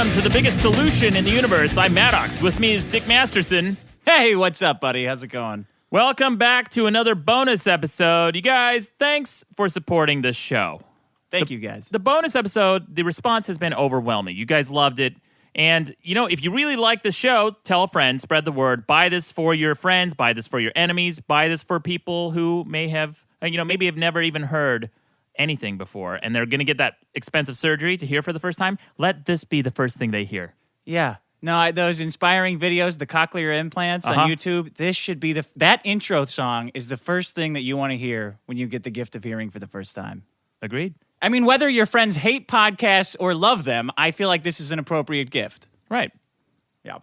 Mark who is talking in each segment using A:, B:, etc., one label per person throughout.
A: welcome to the biggest solution in the universe. I'm Maddox. With me is Dick Masterson.
B: Hey, what's up, buddy? How's it going?
A: Welcome back to another bonus episode. You guys, thanks for supporting this show.
B: Thank you, guys.
A: The bonus episode, the response has been overwhelming. You guys loved it. And, you know, if you really like the show, tell a friend, spread the word. Buy this for your friends. Buy this for your enemies. Buy this for people who may have, maybe have never even heard anything before. And they're going to get that expensive surgery to hear for the first time. Let this be the first thing they hear.
B: Yeah. No, those inspiring videos, the cochlear implants on YouTube, this should be that intro song is the first thing that you want to hear when you get the gift of hearing for the first time.
A: Agreed.
B: I mean, whether your friends hate podcasts or love them, I feel like this is an appropriate gift.
A: Right.
B: Yeah.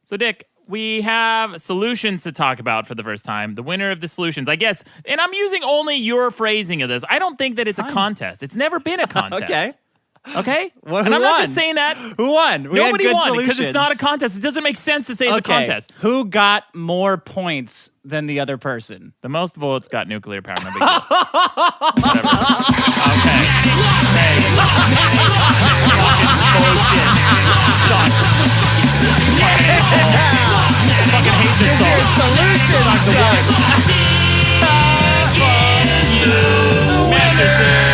A: So, Dick, we have solutions to talk about for the first time. The winner of the solutions, I guess, and I'm using only your phrasing of this. I don't think that it's a contest. It's never been a contest. Okay?
B: Well,
A: and I'm not just saying that.
B: Who won?
A: Nobody won because it's not a contest. It doesn't make sense to say it's a contest.
B: Who got more points than the other person?
A: The most votes got nuclear power. No big deal. Whatever. Okay. Hey. Fucking bullshit. Sucks. I fucking hate this song. Sucks the worst. Masterson.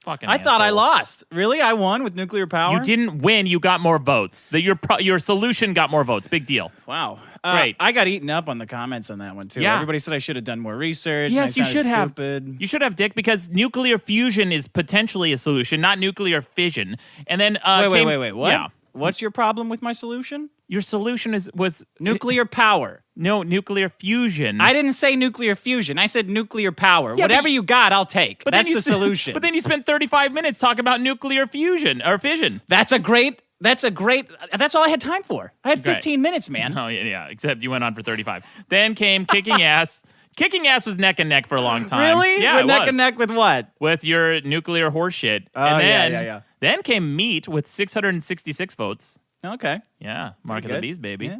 B: I thought I lost. Really? I won with nuclear power?
A: You didn't win. You got more votes. Your solution got more votes. Big deal.
B: Wow.
A: Great.
B: I got eaten up on the comments on that one, too.
A: Yeah.
B: Everybody said I should have done more research.
A: Yes, you should have.
B: Stupid.
A: You should have, Dick, because nuclear fusion is potentially a solution, not nuclear fission. And then
B: Wait. What?
A: Yeah.
B: What's your problem with my solution?
A: Your solution was
B: nuclear power.
A: No, nuclear fusion.
B: I didn't say nuclear fusion. I said nuclear power.
A: Yeah,
B: Whatever you got, I'll take. That's the solution.
A: But then you spent 35 minutes talking about nuclear fusion or fission.
B: That's all I had time for. I had 15 minutes, man.
A: Oh, yeah, except you went on for 35. Then came kicking ass. Kicking ass was neck and neck for a long time.
B: Really?
A: Yeah,
B: neck and neck with what?
A: With your nuclear horse shit.
B: Oh,
A: and then,
B: yeah.
A: Then came meat with 666 votes.
B: Okay.
A: Yeah, mark of the beast, baby.
B: Yeah.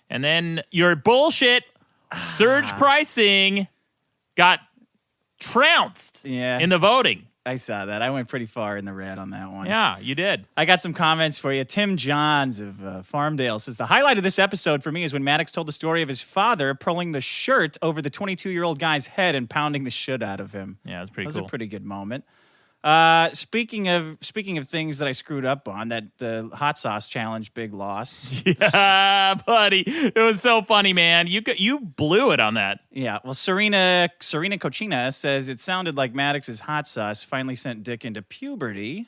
A: And then your bullshit surge pricing got trounced in the voting.
B: I saw that. I went pretty far in the red on that one.
A: Yeah, you did.
B: I got some comments for you. Tim Johns of Farmdale says, the highlight of this episode for me is when Maddox told the story of his father pulling the shirt over the 22-year-old guy's head and pounding the shit out of him.
A: Yeah, it was pretty cool.
B: That was a pretty good moment. Speaking of things that I screwed up on, the hot sauce challenge, big loss.
A: Yeah, buddy, it was so funny, man. You blew it on that.
B: Yeah. Well, Serena Cochina says it sounded like Maddox's hot sauce finally sent Dick into puberty.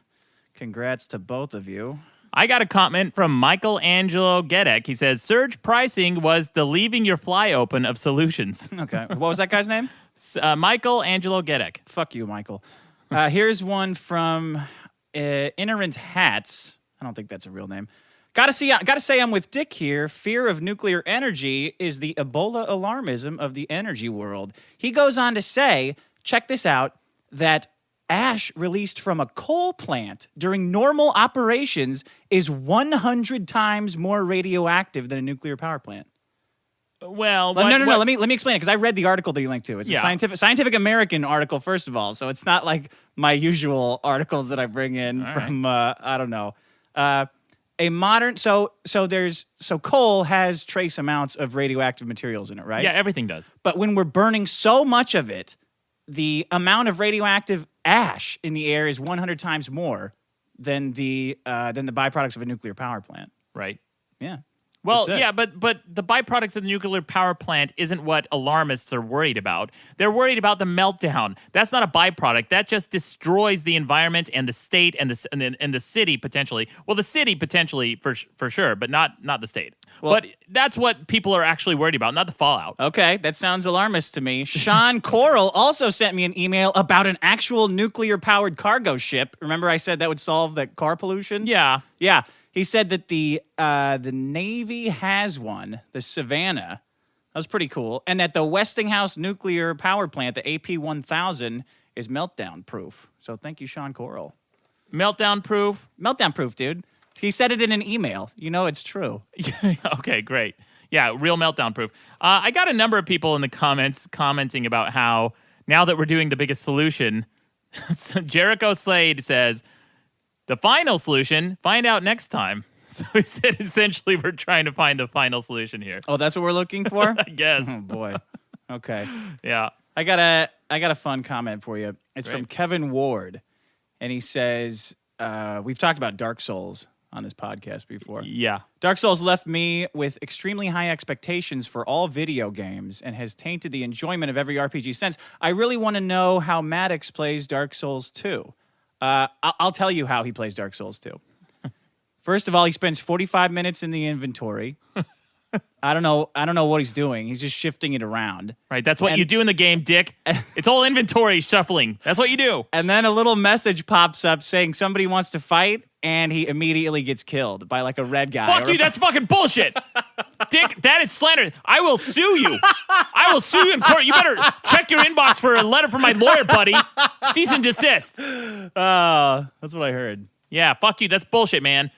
B: Congrats to both of you.
A: I got a comment from Michael Angelo Gedek. He says surge pricing was the leaving your fly open of solutions.
B: Okay. What was that guy's name?
A: Michael Angelo Gedek.
B: Fuck you, Michael. Here's one from Inerrant Hats. I don't think that's a real name. Gotta say I'm with Dick here. Fear of nuclear energy is the Ebola alarmism of the energy world. He goes on to say, check this out, that ash released from a coal plant during normal operations is 100 times more radioactive than a nuclear power plant.
A: Well,
B: no. Let me explain it because I read the article that you linked to. It's a Scientific American article, first of all, so it's not like my usual articles that I bring in from I don't know. A modern so coal has trace amounts of radioactive materials in it, right?
A: Yeah, everything does.
B: But when we're burning so much of it, the amount of radioactive ash in the air is 100 times more than the byproducts of a nuclear power plant.
A: Right.
B: Yeah.
A: Well, yeah, but the byproducts of the nuclear power plant isn't what alarmists are worried about. They're worried about the meltdown. That's not a byproduct. That just destroys the environment and the state and the city potentially. Well, the city potentially for sure, but not the state. Well, but that's what people are actually worried about, not the fallout.
B: Okay, that sounds alarmist to me. Sean Coral also sent me an email about an actual nuclear-powered cargo ship. Remember I said that would solve that car pollution?
A: Yeah.
B: Yeah. He said that the Navy has one, the Savannah. That was pretty cool. And that the Westinghouse nuclear power plant, the AP1000, is meltdown proof. So thank you, Sean Coral.
A: Meltdown proof?
B: Meltdown proof, dude. He said it in an email. You know it's true.
A: Okay, great. Yeah, real meltdown proof. I got a number of people in the comments commenting about how now that we're doing the biggest solution, So Jericho Slade says, the final solution, find out next time. So he said, essentially, we're trying to find the final solution here.
B: Oh, that's what we're looking for?
A: I guess.
B: Oh, boy. Okay.
A: Yeah.
B: I got a fun comment for you. It's from Kevin Ward, and he says, we've talked about Dark Souls on this podcast before.
A: Yeah.
B: Dark Souls left me with extremely high expectations for all video games and has tainted the enjoyment of every RPG since. I really want to know how Maddox plays Dark Souls 2. I'll tell you how he plays Dark Souls 2. First of all, he spends 45 minutes in the inventory. I don't know what he's doing. He's just shifting it around.
A: Right. That's what you do in the game, Dick. It's all inventory shuffling. That's what you do.
B: And then a little message pops up saying somebody wants to fight, and he immediately gets killed by like a red guy.
A: Fuck you. That's fucking bullshit. Dick, that is slander. I will sue you. I will sue you in court. You better check your inbox for a letter from my lawyer, buddy. Cease and desist.
B: That's what I heard.
A: Yeah, fuck you. That's bullshit, man.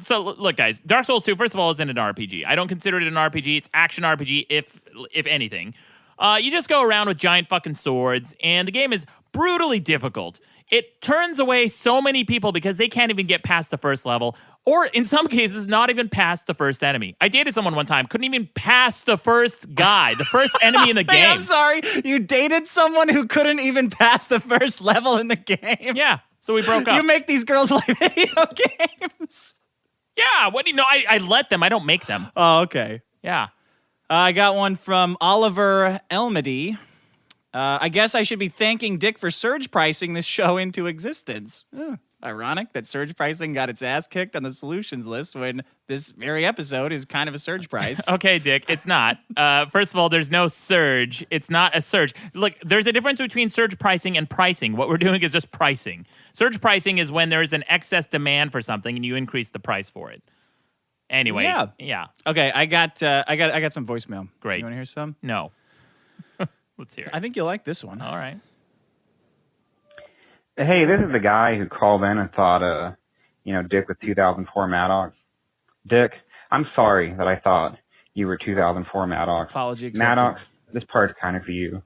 A: So look, guys, Dark Souls 2, first of all, isn't an RPG. I don't consider it an RPG. It's action RPG, if anything. You just go around with giant fucking swords, and the game is brutally difficult. It turns away so many people because they can't even get past the first level, or in some cases, not even past the first enemy. I dated someone one time, couldn't even pass the first guy, the first enemy in the game.
B: I'm sorry, you dated someone who couldn't even pass the first level in the game?
A: Yeah, so we broke up.
B: You make these girls play video games?
A: Yeah, what do you know? I let them. I don't make them.
B: Oh, okay.
A: Yeah.
B: I got one from Oliver Elmedy. I guess I should be thanking Dick for surge pricing this show into existence. Ironic that surge pricing got its ass kicked on the solutions list when this very episode is kind of a surge price.
A: Okay, Dick, it's not. First of all, there's no surge. It's not a surge. Look, there's a difference between surge pricing and pricing. What we're doing is just pricing. Surge pricing is when there's an excess demand for something and you increase the price for it. Anyway, yeah.
B: Okay, I got some voicemail.
A: Great.
B: You want to hear some?
A: No. Let's hear it.
B: I think you'll like this one.
A: All right.
C: Hey, this is the guy who called in and thought, Dick was 2004 Maddox. Dick, I'm sorry that I thought you were 2004 Maddox.
B: Apology accepted.
C: Maddox, this part's kind of for you.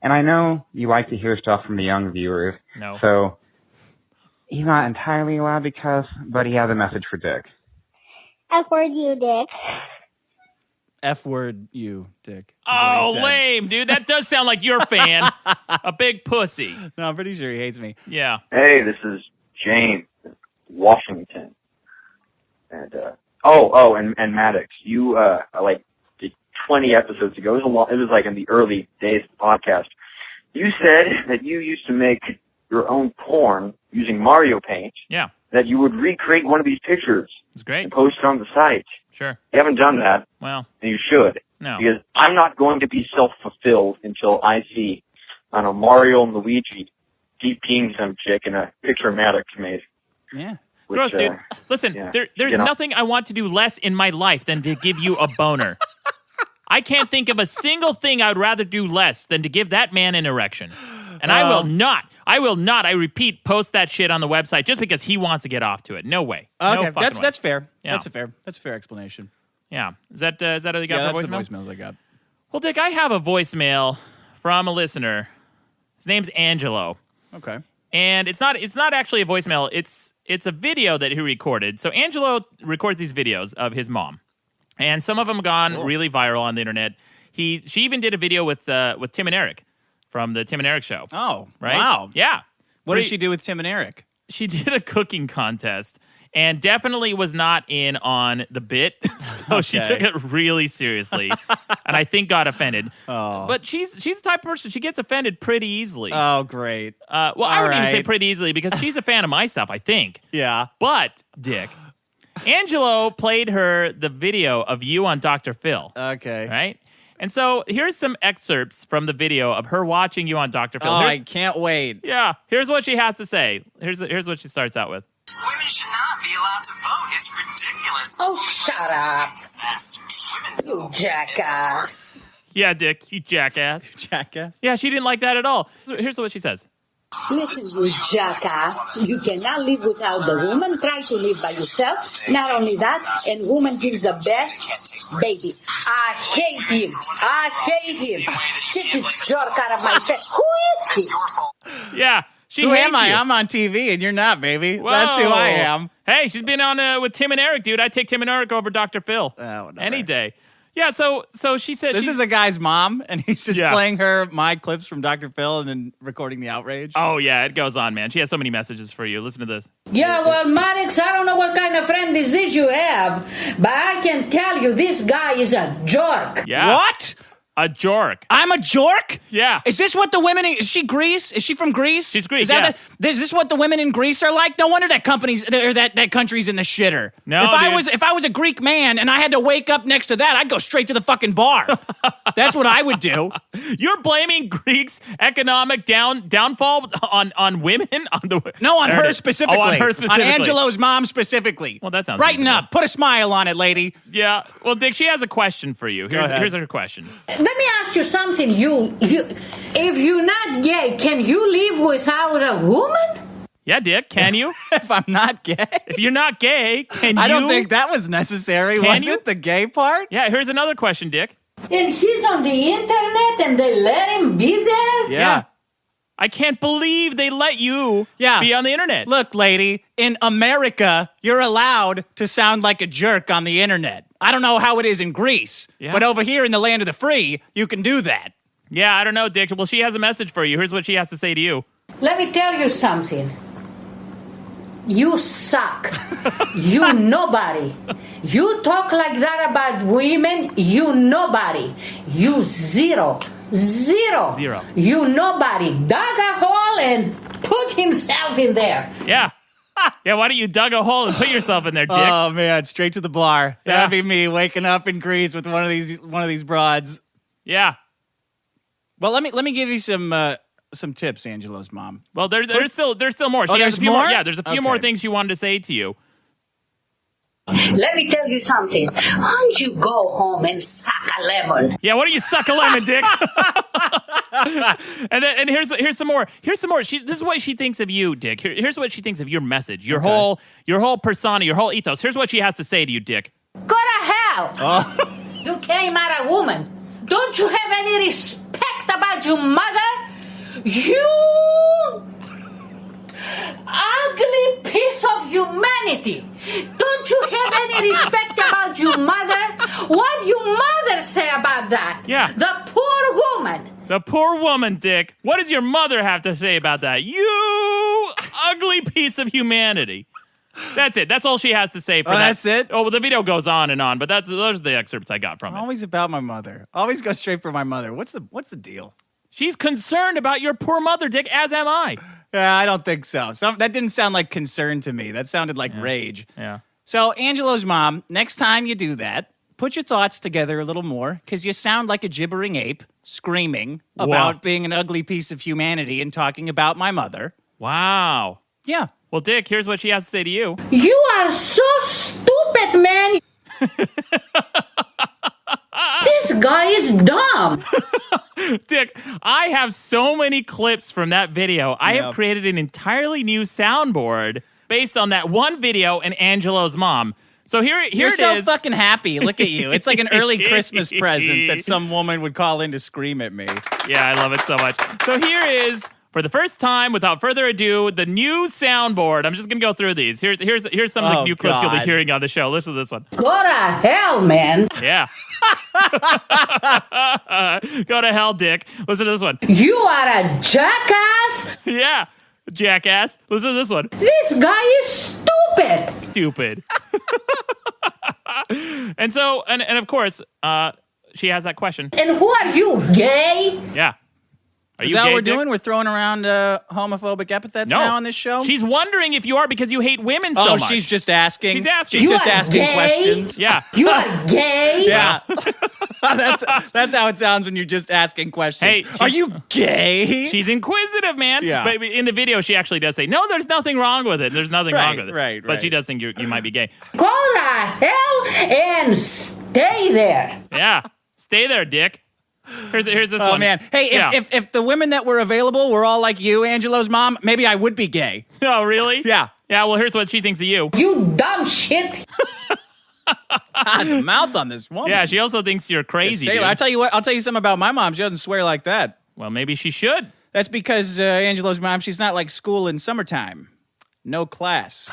C: And I know you like to hear stuff from the young viewers.
A: No.
C: So he's not entirely allowed to cuss, but he has a message for Dick.
D: F-word you, Dick.
B: F-word you, Dick.
A: Oh, lame, dude. That does sound like your fan. A big pussy.
B: No, I'm pretty sure he hates me.
A: Yeah.
E: Hey, this is James, Washington. And, and Maddox, you, like 20 episodes ago, it was like in the early days of the podcast, you said that you used to make your own porn using Mario Paint.
A: Yeah.
E: That you would recreate one of these pictures.
A: It's great.
E: And post it on the site.
A: Sure.
E: You haven't done that.
A: Well.
E: And you should.
A: No.
E: Because I'm not going to be self-fulfilled until I see, Mario and Luigi DPing some chick in a picture Maddox made.
B: Yeah.
E: Which,
A: Gross, dude. Listen, there's nothing I want to do less in my life than to give you a boner. I can't think of a single thing I would rather do less than to give that man an erection. And I will not, I repeat, post that shit on the website just because he wants to get off to it. No way.
B: Okay,
A: no fucking way.
B: that's fair.
A: Yeah.
B: That's a fair explanation.
A: Yeah. Is that all you got
B: Yeah,
A: for
B: that's
A: voicemail?
B: the voicemails I got.
A: Well, Dick, I have a voicemail from a listener. His name's Angelo.
B: Okay.
A: And it's not actually a voicemail. It's a video that he recorded. So Angelo records these videos of his mom. And some of them have gone really viral on the internet. She even did a video with Tim and Eric from the Tim and Eric show.
B: Oh,
A: right?
B: Wow.
A: Yeah.
B: What did she do with Tim and Eric?
A: She did a cooking contest and definitely was not in on the bit. So she took it really seriously and I think got offended.
B: Oh.
A: But she's the type of person, she gets offended pretty easily.
B: Oh, great.
A: I wouldn't even say pretty easily because she's a fan of my stuff, I think.
B: Yeah.
A: But, Dick, Angelo played her the video of you on Dr. Phil.
B: Okay.
A: Right? And so here's some excerpts from the video of her watching you on Dr. Phil.
B: Oh, I can't wait.
A: Yeah. Here's what she has to say. Here's what she starts out with.
F: Women should not be allowed to vote. It's ridiculous.
D: Oh, shut up. You jackass.
A: Yeah, Dick, you jackass.
B: Jackass.
A: Yeah, she didn't like that at all. Here's what she says.
D: Listen, you jackass. You cannot live without the woman. Try to live by yourself. Not only that, and woman gives the best baby. I hate him. I hate him. Take his jerk out of my face. Who is he?
A: Yeah. She
B: Who
A: hates
B: am I?
A: you.
B: I'm on TV and you're not, baby. That's who I
A: Whoa.
B: am.
A: Hey, she's been on with Tim and Eric, dude. I take Tim and Eric over Dr. Phil
B: whatever.
A: any day. Yeah, so she said
B: This is a guy's mom, and he's just
A: Yeah.
B: playing her my clips from Dr. Phil and then recording the outrage.
A: Oh, yeah, it goes on, man. She has so many messages for you. Listen to this.
D: Yeah, well, Maddox, I don't know what kind of friend this is you have, but I can tell you this guy is a jerk.
A: Yeah.
B: What?
A: A jork.
B: I'm a jork?
A: Yeah.
B: Is this what the women is she Greece? Is she from Greece?
A: She's Greece,
B: Is that
A: yeah.
B: is this what the women in Greece are like? No wonder that that country's in the shitter.
A: No,
B: if I was a Greek man and I had to wake up next to that, I'd go straight to the fucking bar. That's what I would do.
A: You're blaming Greeks' economic downfall on women?
B: No, on
A: There it
B: her
A: is.
B: specifically.
A: Oh, on her specifically.
B: On Angelo's mom specifically.
A: Well, that sounds
B: Brighten
A: reasonable.
B: up. Put a smile on it, lady.
A: Yeah. Well, Dick, she has a question for you.
B: ahead.
A: Here's her question.
D: Let me ask you something. If you're not gay, can you live without a woman?
A: Yeah, Dick, can you?
B: If I'm not gay.
A: If you're not gay, can you?
B: I don't think that was necessary.
A: Can
B: Was
A: you?
B: it the gay part?
A: Yeah, here's another question, Dick.
D: And he's on the internet and they let him be there?
B: Yeah.
A: I can't believe they let you
B: Yeah.
A: be on the internet.
B: Look, lady, in America, you're allowed to sound like a jerk on the internet. I don't know how it is in Greece,
A: Yeah.
B: but over here in the land of the free, you can do that.
A: Yeah, I don't know, Dick. Well, she has a message for you. Here's what she has to say to you.
D: Let me tell you something. You suck. You nobody. You talk like that about women, you nobody. You zero.
A: Zero.
D: You nobody. Dug a hole and put himself in there.
A: Yeah. Yeah, why don't you dug a hole and put yourself in there, Dick?
B: Oh man, straight to the bar.
A: Yeah.
B: That'd be me waking up in Greece with one of these broads.
A: Yeah.
B: Well, let me give you some tips, Angelo's mom.
A: Well, there's still more. She has
B: there's
A: a few more?
B: more?
A: Yeah, there's a few more
B: Okay.
A: things she wanted to say to you.
D: Let me tell you something. Why don't you go home and suck a lemon?
A: Yeah, why don't you suck a lemon, Dick? and here's some more. Here's some more. This is what she thinks of you, Dick. Here's what she thinks of your message, your whole persona, your whole ethos. Here's what she has to say to you, Dick.
D: Go to hell. You came out a woman. Don't you have any respect about your mother? You ugly piece of humanity. Don't you have any respect about your mother? What your mother say about that?
A: Yeah.
D: The poor woman.
A: The poor woman, Dick. What does your mother have to say about that? You ugly piece of humanity. That's it. That's all she has to say for that.
B: That's it?
A: Oh, well, the video goes on and on, but those are the excerpts I got from it.
B: Always about my mother. Always go straight for my mother. What's the deal?
A: She's concerned about your poor mother, Dick, as am I.
B: Yeah, I don't think so. That didn't sound like concern to me. That sounded like rage.
A: Yeah.
B: So, Angelo's mom, next time you do that, put your thoughts together a little more, because you sound like a gibbering ape screaming about being an ugly piece of humanity and talking about my mother.
A: Wow.
B: Yeah.
A: Well, Dick, here's what she has to say to you.
D: You are so stupid, man. This guy is dumb.
A: Dick, I have so many clips from that video. I have created an entirely new soundboard based on that one video and Angelo's mom. So here
B: You're
A: it
B: so
A: is.
B: fucking happy. Look at you. It's like an early Christmas present that some woman would call in to scream at me.
A: Yeah, I love it so much. So here is, for the first time, without further ado, the new soundboard. I'm just gonna go through these. Here's some of the new clips you'll be hearing on the show. Listen to this one.
D: Go to hell, man.
A: Yeah. Go to hell, Dick. Listen to this one.
D: You are a jackass.
A: Yeah. Jackass. Listen to this one.
D: This guy is stupid.
A: Stupid. And so, and of course, she has that question.
D: And who are you, gay?
A: Yeah. Are
B: Is
A: you
B: that
A: gay,
B: what we're
A: Dick?
B: doing? We're throwing around homophobic epithets
A: No.
B: now on this show?
A: She's wondering if you are because you hate women so much.
B: she's just asking.
A: She's asking.
B: She's
D: You
B: just
D: are
B: asking
D: gay?
B: questions.
A: Yeah.
D: You are gay?
B: Yeah. that's how it sounds when you're just asking questions.
A: Hey,
B: are
A: she's-
B: you gay?
A: She's inquisitive, man.
B: Yeah.
A: But in the video, she actually does say, no, there's nothing wrong with it. There's nothing wrong
B: Right,
A: with it.
B: right,
A: But she
B: right.
A: does think you might be gay.
D: Go to hell and stay there.
A: Yeah. Stay there, Dick. Here's this
B: Oh
A: one.
B: man! Hey,
A: Yeah.
B: if the women that were available were all like you, Angelo's mom, maybe I would be gay.
A: Oh, really?
B: Yeah.
A: Yeah, well, here's what she thinks of you.
D: You dumb shit.
B: The mouth on this woman.
A: Yeah, she also thinks you're crazy,
B: Taylor,
A: dude.
B: I tell you what. I'll tell you something about my mom. She doesn't swear like that.
A: Well, maybe she should.
B: That's because Angelo's mom, she's not like school in summertime. No class.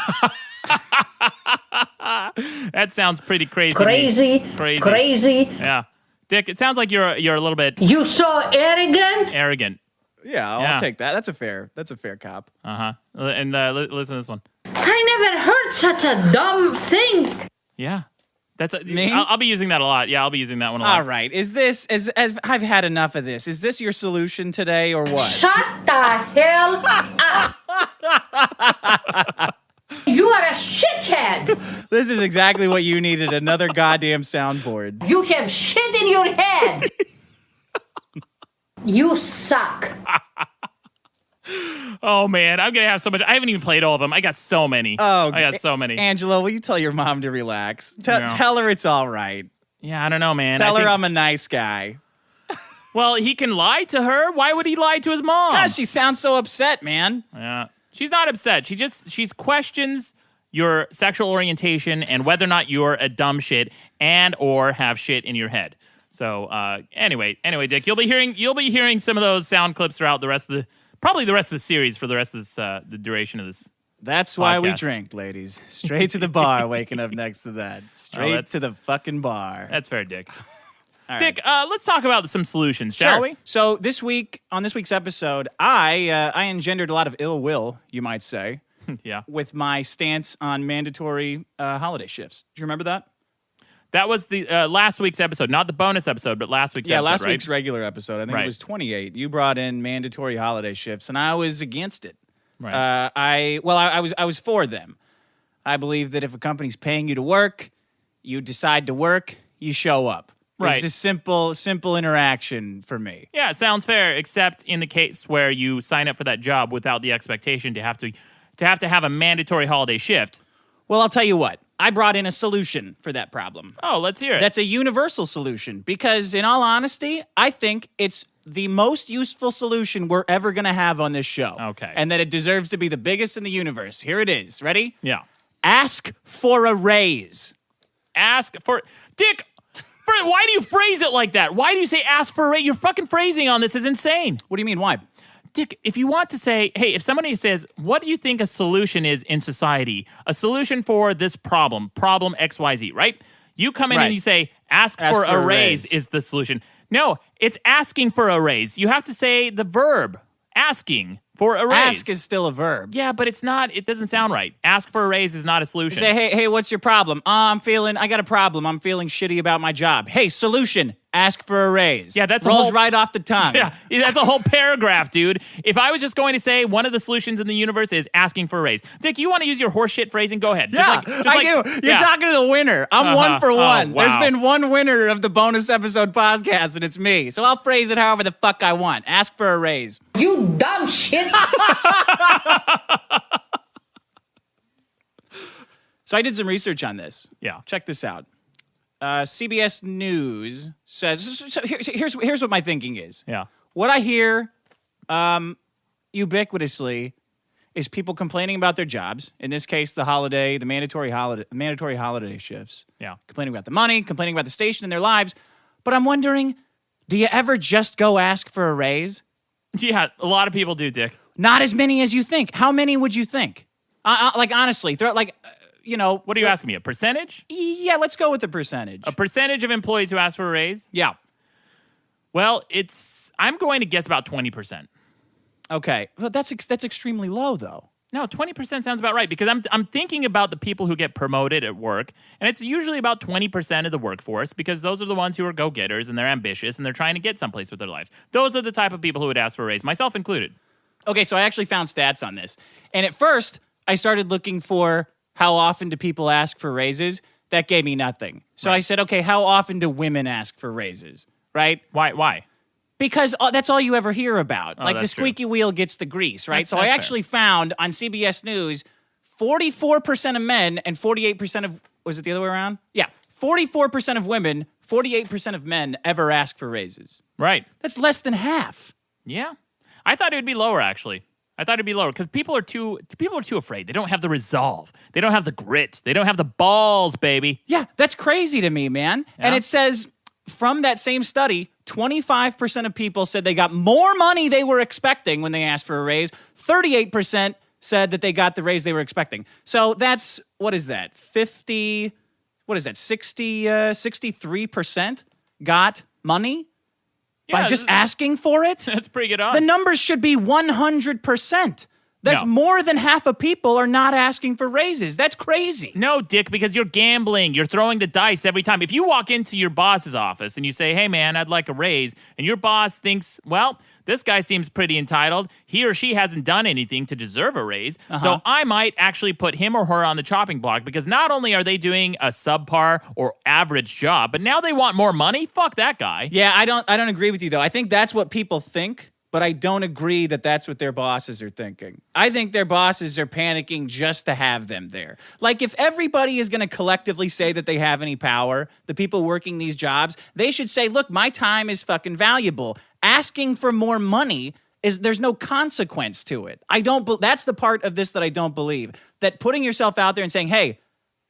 A: That sounds pretty crazy.
D: Crazy.
A: Yeah. Dick, it sounds like you're a little bit
D: You so arrogant.
A: arrogant.
B: Yeah,
A: Yeah.
B: I'll take that. That's a fair cop.
A: Uh-huh. And listen to this one.
D: I never heard such a dumb thing.
A: Yeah.
B: Me?
A: I'll be using that a lot. Yeah, I'll be using that one a lot.
B: All right. Is this as I've had enough of this? Is this your solution today or what?
D: Shut the hell up. You are a shithead.
B: This is exactly what you needed. Another goddamn soundboard.
D: You have shit in your head. You suck.
A: Oh man, I'm gonna have so much. I haven't even played all of them. I got so many.
B: Oh,
A: I got so many.
B: Angela, will you tell your mom to relax?
A: No.
B: Tell her it's all right.
A: Yeah, I don't know, man.
B: Tell
A: I
B: her
A: think-
B: I'm a nice guy.
A: Well, he can lie to her. Why would he lie to his mom?
B: Gosh, she sounds so upset, man.
A: Yeah, she's not upset. She's questions your sexual orientation and whether or not you're a dumb shit and or have shit in your head. So anyway, Dick, you'll be hearing some of those sound clips throughout the rest of the series for the rest of this the duration of this.
B: That's why we
A: Podcast.
B: drink, ladies. Straight to the bar, waking up next to that. Straight
A: that's-
B: to the fucking bar.
A: That's fair, Dick.
B: All right.
A: Dick, let's talk about some solutions, shall we?
B: So this week, on this week's episode, I engendered a lot of ill will, you might say,
A: Yeah.
B: with my stance on mandatory holiday shifts. Do you remember that?
A: That was the last week's episode, not the bonus episode, but last week's episode,
B: Last
A: right?
B: week's regular episode. I think
A: Right.
B: it was 28. You brought in mandatory holiday shifts, and I was against it.
A: Right.
B: I was for them. I believe that if a company's paying you to work, you decide to work, you show up.
A: Right.
B: It's a simple interaction for me.
A: Yeah, it sounds fair, except in the case where you sign up for that job without the expectation to have a mandatory holiday shift.
B: Well, I'll tell you what. I brought in a solution for that problem.
A: Oh, let's hear it.
B: That's a universal solution because, in all honesty, I think it's the most useful solution we're ever going to have on this show.
A: Okay.
B: And that it deserves to be the biggest in the universe. Here it is. Ready?
A: Yeah.
B: Ask for a raise.
A: Ask for Dick. Why do you phrase it like that? Why do you say ask for a raise? Your fucking phrasing on this is insane.
B: What do you mean? Why?
A: Dick, if you want to say, hey, if somebody says, what do you think a solution is in society? A solution for this problem XYZ, right? You come in
B: Right.
A: and you say, ask for a raise is the solution. No, it's asking for a raise. You have to say the verb, asking for a raise.
B: Ask is still a verb.
A: Yeah, but it doesn't sound right. Ask for a raise is not a solution.
B: Say, hey, what's your problem? I got a problem. I'm feeling shitty about my job. Hey, solution. Ask for a raise.
A: Yeah, that's a
B: rolls
A: whole-
B: right off the tongue.
A: Yeah, that's a whole paragraph, dude. If I was just going to say one of the solutions in the universe is asking for a raise. Dick, you want to use your horseshit phrasing? Go ahead.
B: Yeah, I do. You're talking to the winner. I'm one for one.
A: Oh, wow.
B: There's been one winner of the bonus episode podcast, and it's me. So I'll phrase it however the fuck I want. Ask for a raise.
D: You dumb shit.
B: So I did some research on this.
A: Yeah.
B: Check this out. CBS News says. So here's what my thinking is.
A: Yeah.
B: What I hear ubiquitously is people complaining about their jobs. In this case, the mandatory holiday shifts.
A: Yeah.
B: Complaining about the money, complaining about the station in their lives. But I'm wondering, do you ever just go ask for a raise?
A: Yeah, a lot of people do, Dick.
B: Not as many as you think. How many would you think? Like honestly,
A: What are you asking me? A percentage?
B: Yeah, let's go with the percentage.
A: A percentage of employees who ask for a raise?
B: Yeah.
A: Well, I'm going to guess about 20%.
B: Okay. Well, that's extremely low, though.
A: No, 20% sounds about right because I'm thinking about the people who get promoted at work, and it's usually about 20% of the workforce because those are the ones who are go-getters and they're ambitious and they're trying to get someplace with their life. Those are the type of people who would ask for a raise, myself included.
B: Okay, so I actually found stats on this. And at first, I started looking for how often do people ask for raises. That gave me nothing. So I said, okay, how often do women ask for raises, right?
A: Why?
B: Because that's all you ever hear about. Like the
A: that's true.
B: squeaky wheel gets the grease, right?
A: That's-
B: So
A: that's
B: I
A: fair.
B: actually found on CBS News 44% of men and 48% of, was it the other way around? Yeah, 44% of women, 48% of men ever ask for raises.
A: Right.
B: That's less than half.
A: Yeah. I thought it would be lower, actually. I thought it'd be lower because people are too afraid. They don't have the resolve. They don't have the grit. They don't have the balls, baby.
B: Yeah, that's crazy to me, man. And
A: Yeah.
B: it says from that same study, 25% of people said they got more money they were expecting when they asked for a raise. 38% said that they got the raise they were expecting. So that's, what is that? 63% got money by just asking for it?
A: That's pretty good odds.
B: The numbers should be 100%. That's more than half of people are not asking for raises. That's crazy.
A: No, Dick, because you're gambling. You're throwing the dice every time. If you walk into your boss's office and you say, hey, man, I'd like a raise, and your boss thinks, well, this guy seems pretty entitled. He or she hasn't done anything to deserve a raise. So I might actually put him or her on the chopping block because not only are they doing a subpar or average job, but now they want more money? Fuck that guy.
B: Yeah, I don't agree with you, though. I think that's what people think. But I don't agree that that's what their bosses are thinking. I think their bosses are panicking just to have them there. Like, if everybody is going to collectively say that they have any power, the people working these jobs, they should say, look, my time is fucking valuable. Asking for more money there's no consequence to it. That's the part of this that I don't believe. That putting yourself out there and saying, hey,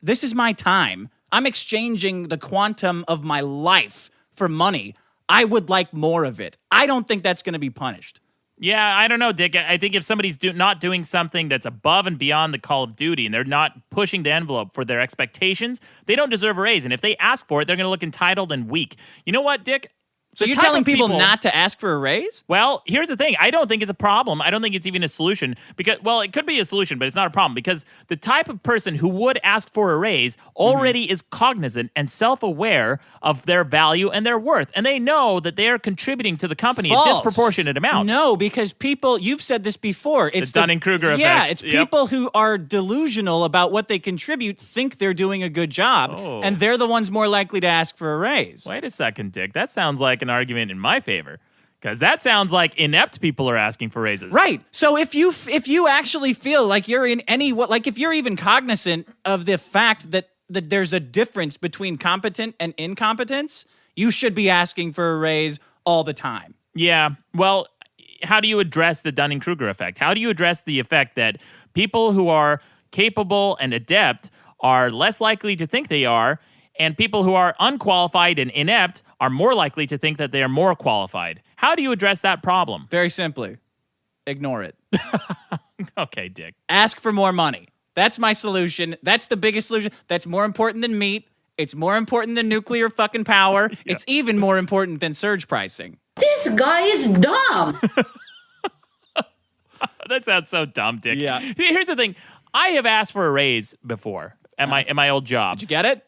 B: this is my time. I'm exchanging the quantum of my life for money. I would like more of it. I don't think that's going to be punished.
A: Yeah, I don't know, Dick. I think if somebody's not doing something that's above and beyond the call of duty and they're not pushing the envelope for their expectations, they don't deserve a raise. And if they ask for it, they're going to look entitled and weak. You know what, Dick?
B: So you're telling people not to ask for a raise?
A: Well, here's the thing. I don't think it's a problem. I don't think it's even a solution because, well, it could be a solution, but it's not a problem because the type of person who would ask for a raise already is cognizant and self-aware of their value and their worth. And they know that they are contributing to the company a disproportionate amount.
B: No, because people, you've said this before. It's
A: the Dunning-Kruger effect.
B: Yeah, it's people who are delusional about what they contribute, think they're doing a good job, and they're the ones more likely to ask for a raise.
A: Wait a second, Dick. That sounds like an argument in my favor. Because that sounds like inept people are asking for raises.
B: Right. So if you actually feel like you're in if you're even cognizant of the fact that there's a difference between competent and incompetence, you should be asking for a raise all the time.
A: Yeah. Well, how do you address the Dunning-Kruger effect? How do you address the effect that people who are capable and adept are less likely to think they are, and people who are unqualified and inept are more likely to think that they are more qualified? How do you address that problem?
B: Very simply, ignore it.
A: Okay, Dick.
B: Ask for more money. That's my solution. That's the biggest solution. That's more important than meat. It's more important than nuclear fucking power. Yeah. It's even more important than surge pricing.
D: This guy is dumb.
A: That sounds so dumb, Dick.
B: Yeah.
A: Here's the thing. I have asked for a raise before at my old job.
B: Did you get it?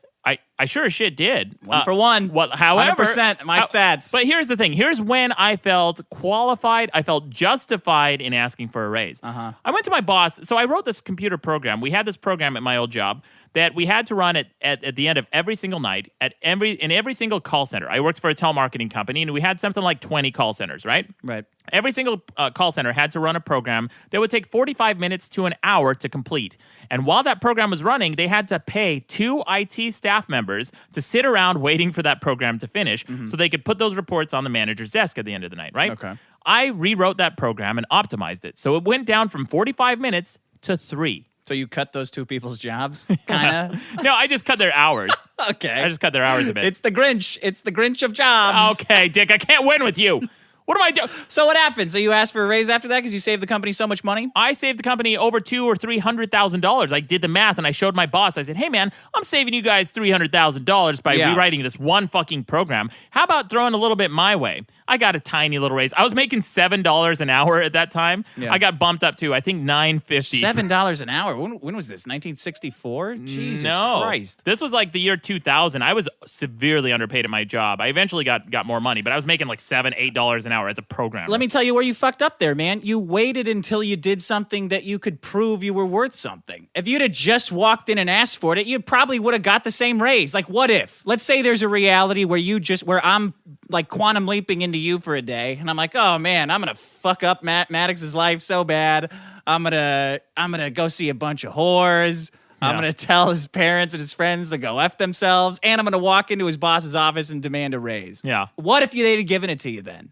A: I sure as shit did.
B: 1 for 1.
A: However,
B: 100% my stats.
A: But here's the thing. Here's when I felt qualified. I felt justified in asking for a raise. I went to my boss. So I wrote this computer program. We had this program at my old job that we had to run at the end of every single night in every single call center. I worked for a telemarketing company, and we had something like 20 call centers, right?
B: Right.
A: Every single call center had to run a program that would take 45 minutes to an hour to complete. And while that program was running, they had to pay 2 IT staff members to sit around waiting for that program to finish so they could put those reports on the manager's desk at the end of the night, right?
B: Okay.
A: I rewrote that program and optimized it. So it went down from 45 minutes to 3.
B: So you cut those 2 people's jobs, kind of?
A: No, I just cut their hours.
B: Okay.
A: I just cut their hours a bit.
B: It's the Grinch. It's the Grinch of jobs.
A: Okay, Dick, I can't win with you. What am I doing?
B: So what happened? So you asked for a raise after that because you saved the company so much money?
A: I saved the company over $200,000 or $300,000. I did the math and I showed my boss. I said, "Hey man, I'm saving you guys $300,000 by rewriting this one fucking program. How about throwing a little bit my way?" I got a tiny little raise. I was making $7 an hour at that time. Yeah. I got bumped up to I think $9.50.
B: $7 an hour. When was this? 1964? Jesus Christ!
A: This was like the year 2000. I was severely underpaid at my job. I eventually got more money, but I was making like $7, $8 an hour as a programmer.
B: Let me tell you where you fucked up there, man. You waited until you did something that you could prove you were worth something. If you'd have just walked in and asked for it, you probably would have got the same raise. Like, what if? Let's say there's a reality where I'm like quantum leaping into you for a day, and I'm like, oh man, I'm gonna fuck up Maddox's life so bad. I'm gonna go see a bunch of whores. Yeah. I'm going to tell his parents and his friends to go F themselves, and I'm going to walk into his boss's office and demand a raise.
A: Yeah.
B: What if they'd have given it to you then?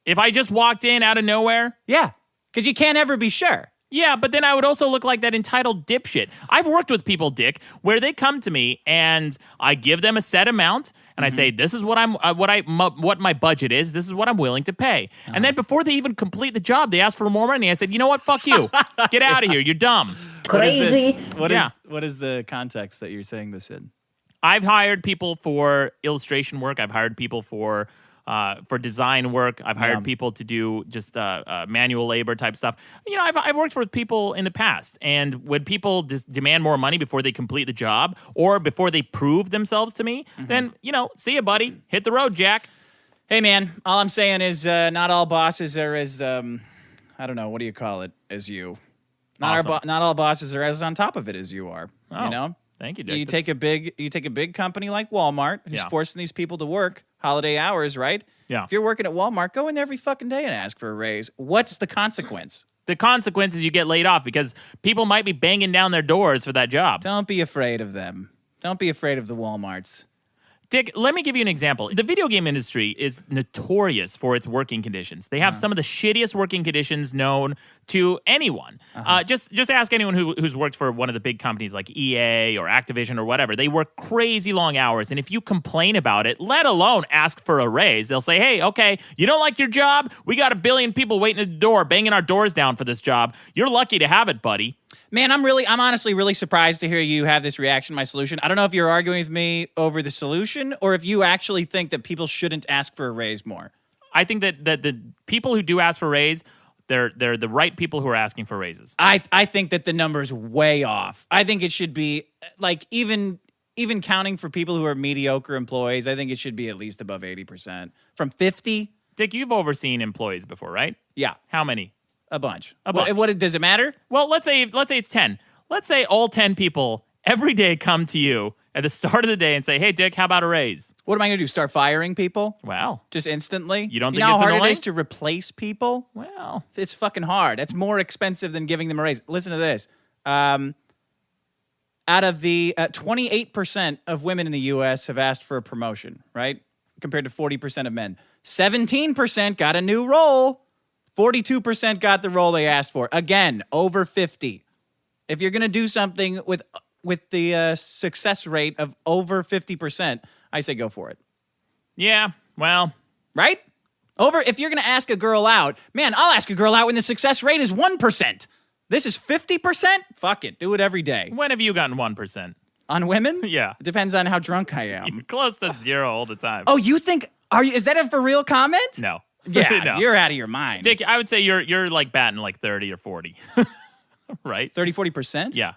A: If I just walked in out of nowhere?
B: Yeah, because you can't ever be sure.
A: Yeah, but then I would also look like that entitled dipshit. I've worked with people, Dick, where they come to me and I give them a set amount and I say, "This is what what my budget is. This is what I'm willing to pay." And then before they even complete the job, they ask for more money. I said, "You know what? Fuck you. Get out of here. You're dumb."
D: Crazy.
B: What
A: Yeah.
B: is the context that you're saying this in?
A: I've hired people for illustration work. I've hired people for design work. I've hired people to do just manual labor type stuff. You know, I've worked for people in the past, and when people demand more money before they complete the job or before they prove themselves to me, then see ya, buddy. Hit the road, Jack.
B: Hey, man, all I'm saying is not all bosses are as I don't know, what do you call it? As you. Not all bosses are as on top of it as you are.
A: Oh.
B: You know.
A: Thank you, Dick.
B: You take a big company like Walmart, who's forcing these people to work holiday hours, right?
A: Yeah.
B: If you're working at Walmart, go in there every fucking day and ask for a raise. What's the consequence?
A: The consequence is you get laid off because people might be banging down their doors for that job.
B: Don't be afraid of them. Don't be afraid of the Walmarts.
A: Dick, let me give you an example. The video game industry is notorious for its working conditions. They have some of the shittiest working conditions known to anyone. Just ask anyone who's worked for one of the big companies like EA or Activision or whatever. They work crazy long hours, and if you complain about it, let alone ask for a raise, they'll say, "Hey, okay, you don't like your job? We got 1 billion people waiting at the door, banging our doors down for this job. You're lucky to have it, buddy."
B: Man, I'm honestly really surprised to hear you have this reaction to my solution. I don't know if you're arguing with me over the solution or if you actually think that people shouldn't ask for a raise more.
A: I think that the people who do ask for a raise, they're the right people who are asking for raises.
B: I think that the number's way off. I think it should be like even counting for people who are mediocre employees, I think it should be at least above 80%. From 50?
A: Dick, you've overseen employees before, right?
B: Yeah,
A: How many?
B: a bunch.
A: A bunch.
B: What does it matter?
A: Well, let's say it's 10. Let's say all 10 people every day come to you at the start of the day and say, "Hey, Dick, how about a raise?"
B: What am I going to do? Start firing people?
A: Well,
B: Just instantly?
A: You don't think
B: know how
A: it's
B: hard
A: annoying?
B: it is to replace people?
A: well,
B: It's fucking hard. That's more expensive than giving them a raise. Listen to this. Out of the 28% of women in the U.S. have asked for a promotion, right? Compared to 40% of men. 17% got a new role. 42% got the role they asked for. Again, over 50. If you're going to do something with the success rate of over 50%, I say go for it.
A: yeah, well,
B: Right? If you're going to ask a girl out, man, I'll ask a girl out when the success rate is 1%. This is 50%? Fuck it. Do it every day.
A: when have you gotten 1%?
B: On women?
A: Yeah.
B: It depends on how drunk I am.
A: Close to 0 all the time.
B: Oh, you think, is that a for real comment?
A: No.
B: Yeah,
A: No.
B: you're out of your mind.
A: Dick, I would say you're like batting like 30 or 40. Right?
B: 30, 40%?
A: Yeah.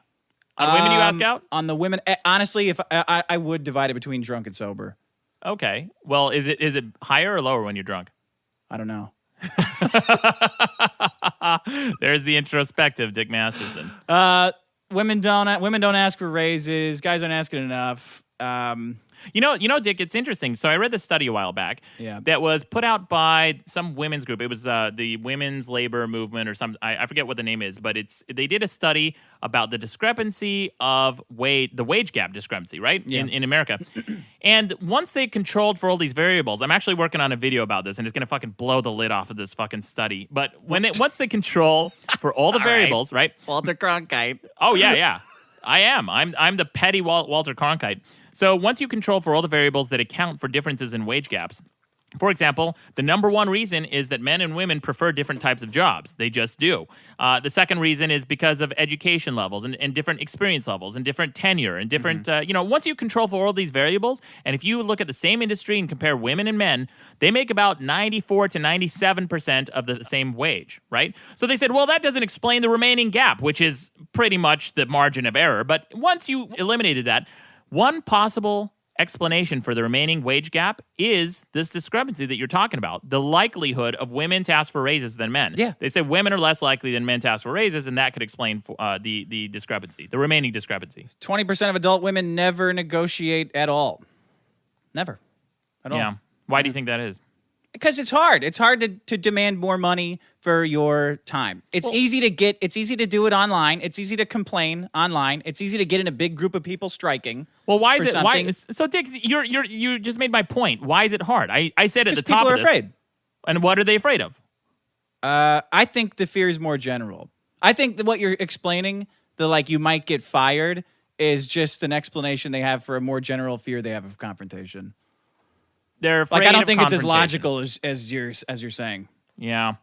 A: On women you ask out?
B: On the women, honestly, if I would divide it between drunk and sober.
A: Okay. Well, is it higher or lower when you're drunk?
B: I don't know.
A: There's the introspective Dick Masterson.
B: Women don't ask for raises. Guys aren't asking enough.
A: You know, Dick, it's interesting. So I read this study a while back
B: Yeah.
A: that was put out by some women's group. It was the Women's Labor Movement or some, I forget what the name is, but they did a study about the discrepancy of the wage gap discrepancy, right?
B: Yeah.
A: In America. And once they controlled for all these variables, I'm actually working on a video about this and it's going to fucking blow the lid off of this fucking study. But once they control for all the variables, right?
B: Walter Cronkite.
A: Oh, yeah. I am. I'm the petty Walter Cronkite. So once you control for all the variables that account for differences in wage gaps, for example, the number one reason is that men and women prefer different types of jobs. They just do. The second reason is because of education levels and different experience levels and different tenure and different, once you control for all these variables, and if you look at the same industry and compare women and men, they make about 94 to 97% of the same wage, right? So they said, well, that doesn't explain the remaining gap, which is pretty much the margin of error. But once you eliminated that, one possible explanation for the remaining wage gap is this discrepancy that you're talking about, the likelihood of women to ask for raises than men.
B: Yeah.
A: They say women are less likely than men to ask for raises, and that could explain the discrepancy, the remaining discrepancy.
B: 20% of adult women never negotiate at all. Never. At all.
A: Yeah. Why do you think that is?
B: Because it's hard. It's hard to demand more money for your time. It's easy to do it online. It's easy to complain online. It's easy to get in a big group of people striking.
A: Well, why is
B: for
A: it? Why?
B: something.
A: So, Dick, you just made my point. Why is it hard? I said at the
B: Because
A: top
B: people are
A: of this.
B: afraid.
A: And what are they afraid of?
B: I think the fear is more general. I think that what you're explaining, the like you might get fired, is just an explanation they have for a more general fear they have of confrontation.
A: They're afraid
B: Like I don't
A: of
B: think it's as
A: confrontation.
B: logical as you're saying.
A: Yeah.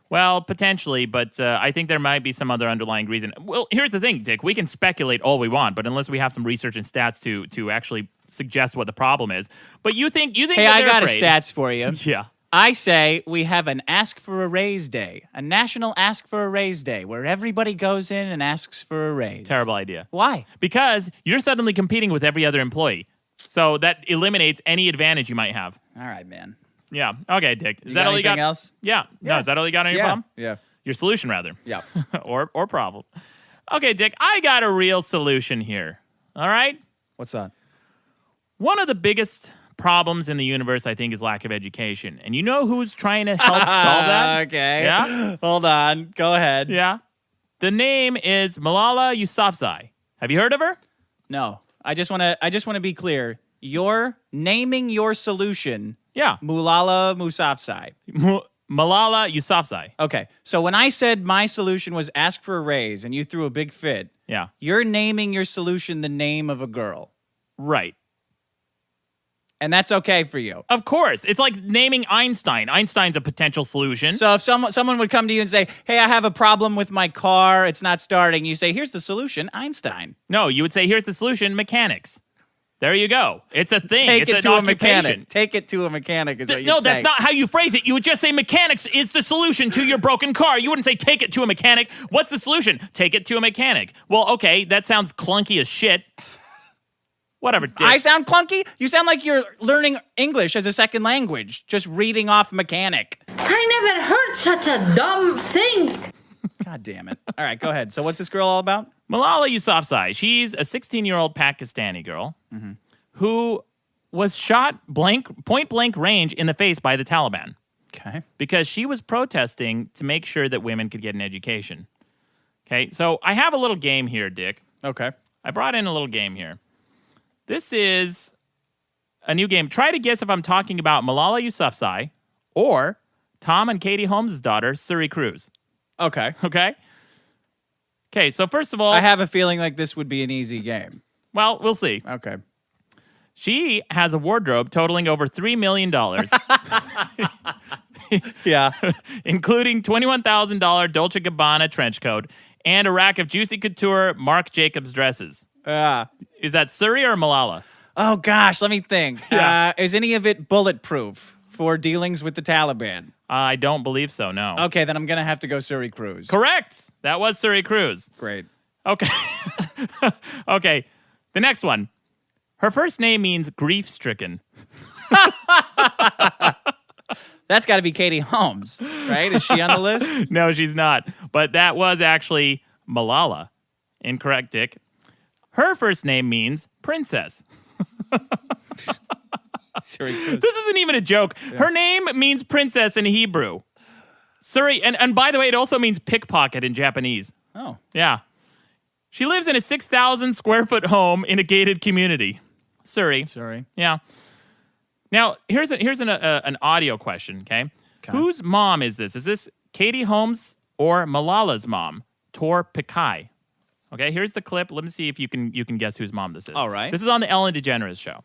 A: Well, potentially, but I think there might be some other underlying reason. Well, here's the thing, Dick. We can speculate all we want, but unless we have some research and stats to actually suggest what the problem is. But you think
B: Hey,
A: that
B: I
A: they're
B: got
A: afraid.
B: a stats for you.
A: Yeah.
B: I say we have an Ask for a Raise Day, a national Ask for a Raise Day, where everybody goes in and asks for a raise.
A: Terrible idea.
B: Why?
A: Because you're suddenly competing with every other employee. So that eliminates any advantage you might have.
B: All right, man.
A: Yeah. Okay, Dick. Is
B: You
A: that
B: got
A: all you got?
B: anything else?
A: Yeah. No, is that all you got on your problem?
B: Yeah.
A: Your solution, rather.
B: Yeah.
A: or problem. Okay, Dick, I got a real solution here. All right?
B: What's that?
A: One of the biggest problems in the universe, I think, is lack of education. And you know who's trying to help solve that?
B: Okay.
A: Yeah?
B: Hold on. Go ahead.
A: Yeah. The name is Malala Yousafzai. Have you heard of her?
B: No. I just want to be clear. You're naming your solution
A: Yeah.
B: Malala Yousafzai.
A: Malala Yousafzai.
B: Okay. So when I said my solution was ask for a raise and you threw a big fit,
A: Yeah.
B: you're naming your solution the name of a girl.
A: Right.
B: And that's okay for you.
A: Of course. It's like naming Einstein. Einstein's a potential solution.
B: So if someone would come to you and say, "Hey, I have a problem with my car. It's not starting." You say, "Here's the solution, Einstein."
A: No, you would say, here's the solution, mechanics. There you go. It's a thing.
B: Take
A: it's
B: it
A: an
B: to a
A: occupation.
B: mechanic. Take it to a mechanic is what you
A: No,
B: say.
A: that's not how you phrase it. You would just say mechanics is the solution to your broken car. You wouldn't say take it to a mechanic. What's the solution? Take it to a mechanic. Well, okay, that sounds clunky as shit. Whatever, Dick.
B: I sound clunky? You sound like you're learning English as a second language, just reading off mechanic.
D: I never heard such a dumb thing.
B: God damn it. All right, go ahead. So what's this girl all about?
A: Malala Yousafzai. She's a 16-year-old Pakistani girl who was shot point blank range in the face by the Taliban
B: Okay.
A: because she was protesting to make sure that women could get an education. Okay, so I have a little game here, Dick.
B: Okay.
A: I brought in a little game here. This is a new game. Try to guess if I'm talking about Malala Yousafzai or Tom and Katie Holmes' daughter, Suri Cruise.
B: Okay.
A: Okay? Okay, so first of all,
B: I have a feeling like this would be an easy game.
A: well, we'll see.
B: Okay.
A: She has a wardrobe totaling over $3 million,
B: Yeah.
A: including $21,000 Dolce & Gabbana trench coat and a rack of Juicy Couture Marc Jacobs dresses. Is that Suri or Malala?
B: Oh, gosh. Let me think.
A: Yeah.
B: Is any of it bulletproof for dealings with the Taliban?
A: I don't believe so, no.
B: Okay, then I'm going to have to go Suri Cruise.
A: Correct. That was Suri Cruise.
B: Great.
A: Okay. Okay. The next one. Her first name means grief-stricken.
B: That's got to be Katie Holmes, right? Is she on the list?
A: No, she's not. But that was actually Malala. Incorrect, Dick. Her first name means princess.
B: Suri Cruise.
A: This isn't even a joke. Her name means princess in Hebrew. Suri, and by the way, it also means pickpocket in Japanese.
B: Oh.
A: Yeah. She lives in a 6,000 square foot home in a gated community. Suri.
B: Sorry.
A: Yeah. Now, here's an audio question, okay? Whose mom is this? Is this Katie Holmes or Malala's mom, Tor Pikai? Okay, here's the clip. Let me see if you can guess whose mom this is.
B: All right.
A: This is on the Ellen DeGeneres show.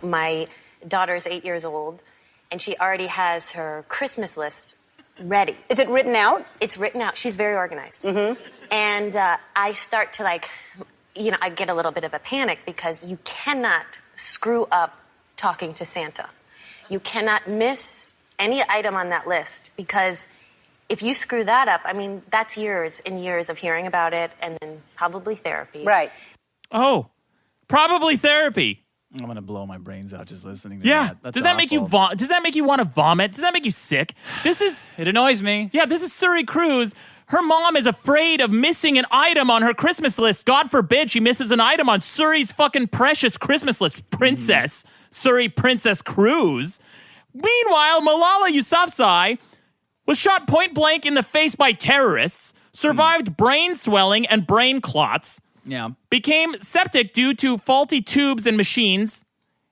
G: My daughter's 8 years old, and she already has her Christmas list ready.
H: Is it written out?
G: It's written out. She's very organized. Mm-hmm. And I start to I get a little bit of a panic because you cannot screw up talking to Santa. You cannot miss any item on that list because if you screw that up, I mean, that's years and years of hearing about it and then probably therapy.
H: Right.
A: Oh, probably therapy.
B: I'm going to blow my brains out just listening to
A: Yeah.
B: that. That's
A: Does that make you
B: awful.
A: Does that make you want to vomit? Does that make you sick? This is
B: It annoys me.
A: Yeah, this is Suri Cruise. Her mom is afraid of missing an item on her Christmas list. God forbid she misses an item on Suri's fucking precious Christmas list. Princess, Suri Princess Cruise. Meanwhile, Malala Yousafzai was shot point blank in the face by terrorists, survived brain swelling and brain clots,
B: Yeah.
A: became septic due to faulty tubes and machines,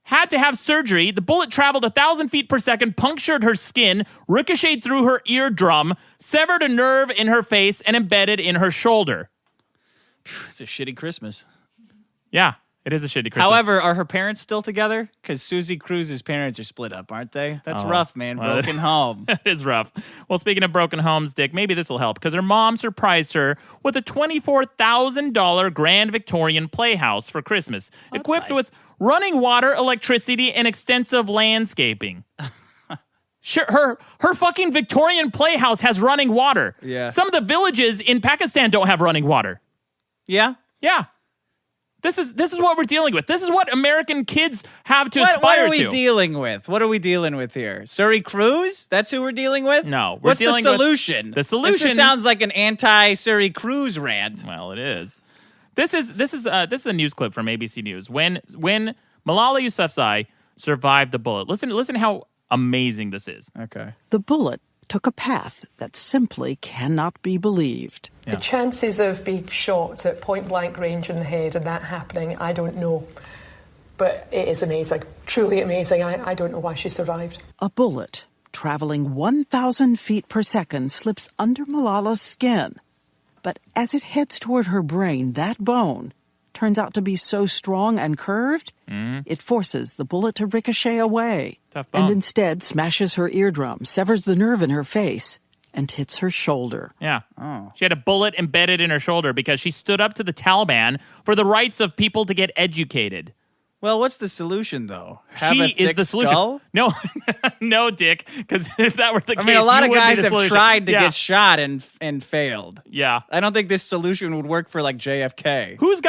A: had to have surgery. The bullet traveled 1,000 feet per second, punctured her skin, ricocheted through her eardrum, severed a nerve in her face, and embedded in her shoulder.
B: It's a shitty Christmas.
A: Yeah, it is a shitty Christmas.
B: However, are her parents still together? Because Suri Cruise's parents are split up, aren't they? That's rough, man. Broken home.
A: It is rough. Well, speaking of broken homes, Dick, maybe this will help because her mom surprised her with a $24,000 Grand Victorian playhouse for Christmas, equipped
B: nice.
A: with running water, electricity, and extensive landscaping. Sure, her fucking Victorian playhouse has running water.
B: Yeah.
A: Some of the villages in Pakistan don't have running water.
B: Yeah?
A: Yeah. This is what we're dealing with. This is what American kids have to aspire to.
B: What are we dealing with? What are we dealing with here? Suri Cruise? That's who we're dealing with?
A: No, we're
B: What's
A: dealing
B: the
A: with-
B: solution?
A: the solution-
B: This just sounds like an anti-Suri Cruise rant.
A: Well, it is. This is a news clip from ABC News. When Malala Yousafzai survived the bullet. Listen how amazing this is.
B: Okay.
H: The bullet took a path that simply cannot be believed.
I: The chances of being shot at point blank range in the head and that happening, I don't know. But it is amazing, truly amazing. I don't know why she survived.
H: A bullet traveling 1,000 feet per second slips under Malala's skin. But as it heads toward her brain, that bone turns out to be so strong and curved, it forces the bullet to ricochet away.
A: Tough bone.
H: And instead smashes her eardrum, severs the nerve in her face, and hits her shoulder.
A: Yeah. She had a bullet embedded in her shoulder because she stood up to the Taliban for the rights of people to get educated.
B: Well, what's the solution, though? Have
A: She
B: a
A: is
B: thick
A: the solution.
B: skull?
A: No, no, Dick, because if that were the case,
B: I mean, a lot
A: you
B: of
A: would be
B: guys
A: the
B: have
A: solution.
B: tried to
A: Yeah.
B: get shot and failed.
A: Yeah.
B: I don't think this solution would work for like JFK.
A: Who's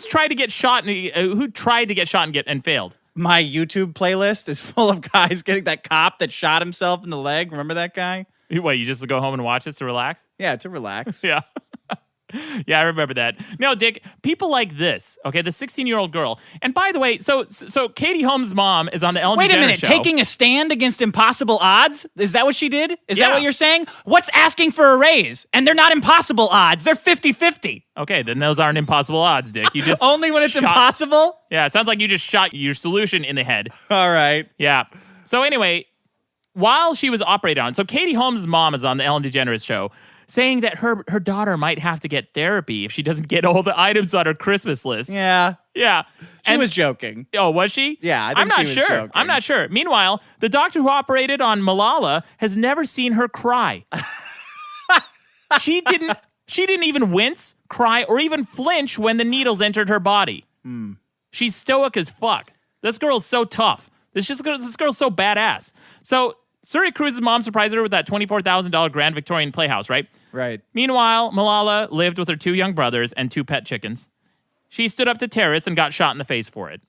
A: tried to get shot and failed?
B: My YouTube playlist is full of guys getting that cop that shot himself in the leg. Remember that guy?
A: What, you just go home and watch this to relax?
B: Yeah, to relax.
A: Yeah. Yeah, I remember that. No, Dick, people like this, okay, the 16-year-old girl. And by the way, so Katie Holmes' mom is on the Ellen
B: Wait a
A: DeGeneres
B: minute,
A: show.
B: taking a stand against impossible odds? Is that what she did? Is
A: Yeah.
B: that what you're saying? What's asking for a raise? And they're not impossible odds. They're 50-50.
A: Okay, then those aren't impossible odds, Dick. You just
B: Only when it's
A: shot-
B: impossible?
A: Yeah, it sounds like you just shot your solution in the head.
B: All right.
A: Yeah. So anyway, while she was operated on, so Katie Holmes' mom is on the Ellen DeGeneres show saying that her daughter might have to get therapy if she doesn't get all the items on her Christmas list.
B: Yeah.
A: Yeah.
B: She was joking.
A: Oh, was she?
B: Yeah, I think
A: I'm not
B: she was
A: sure.
B: joking.
A: I'm not sure. Meanwhile, the doctor who operated on Malala has never seen her cry. She didn't even wince, cry, or even flinch when the needles entered her body. She's stoic as fuck. This girl's so tough. This girl's so badass. So Suri Cruise's mom surprised her with that $24,000 Grand Victorian playhouse, right?
B: Right.
A: Meanwhile, Malala lived with her 2 young brothers and 2 pet chickens. She stood up to terrorists and got shot in the face for it.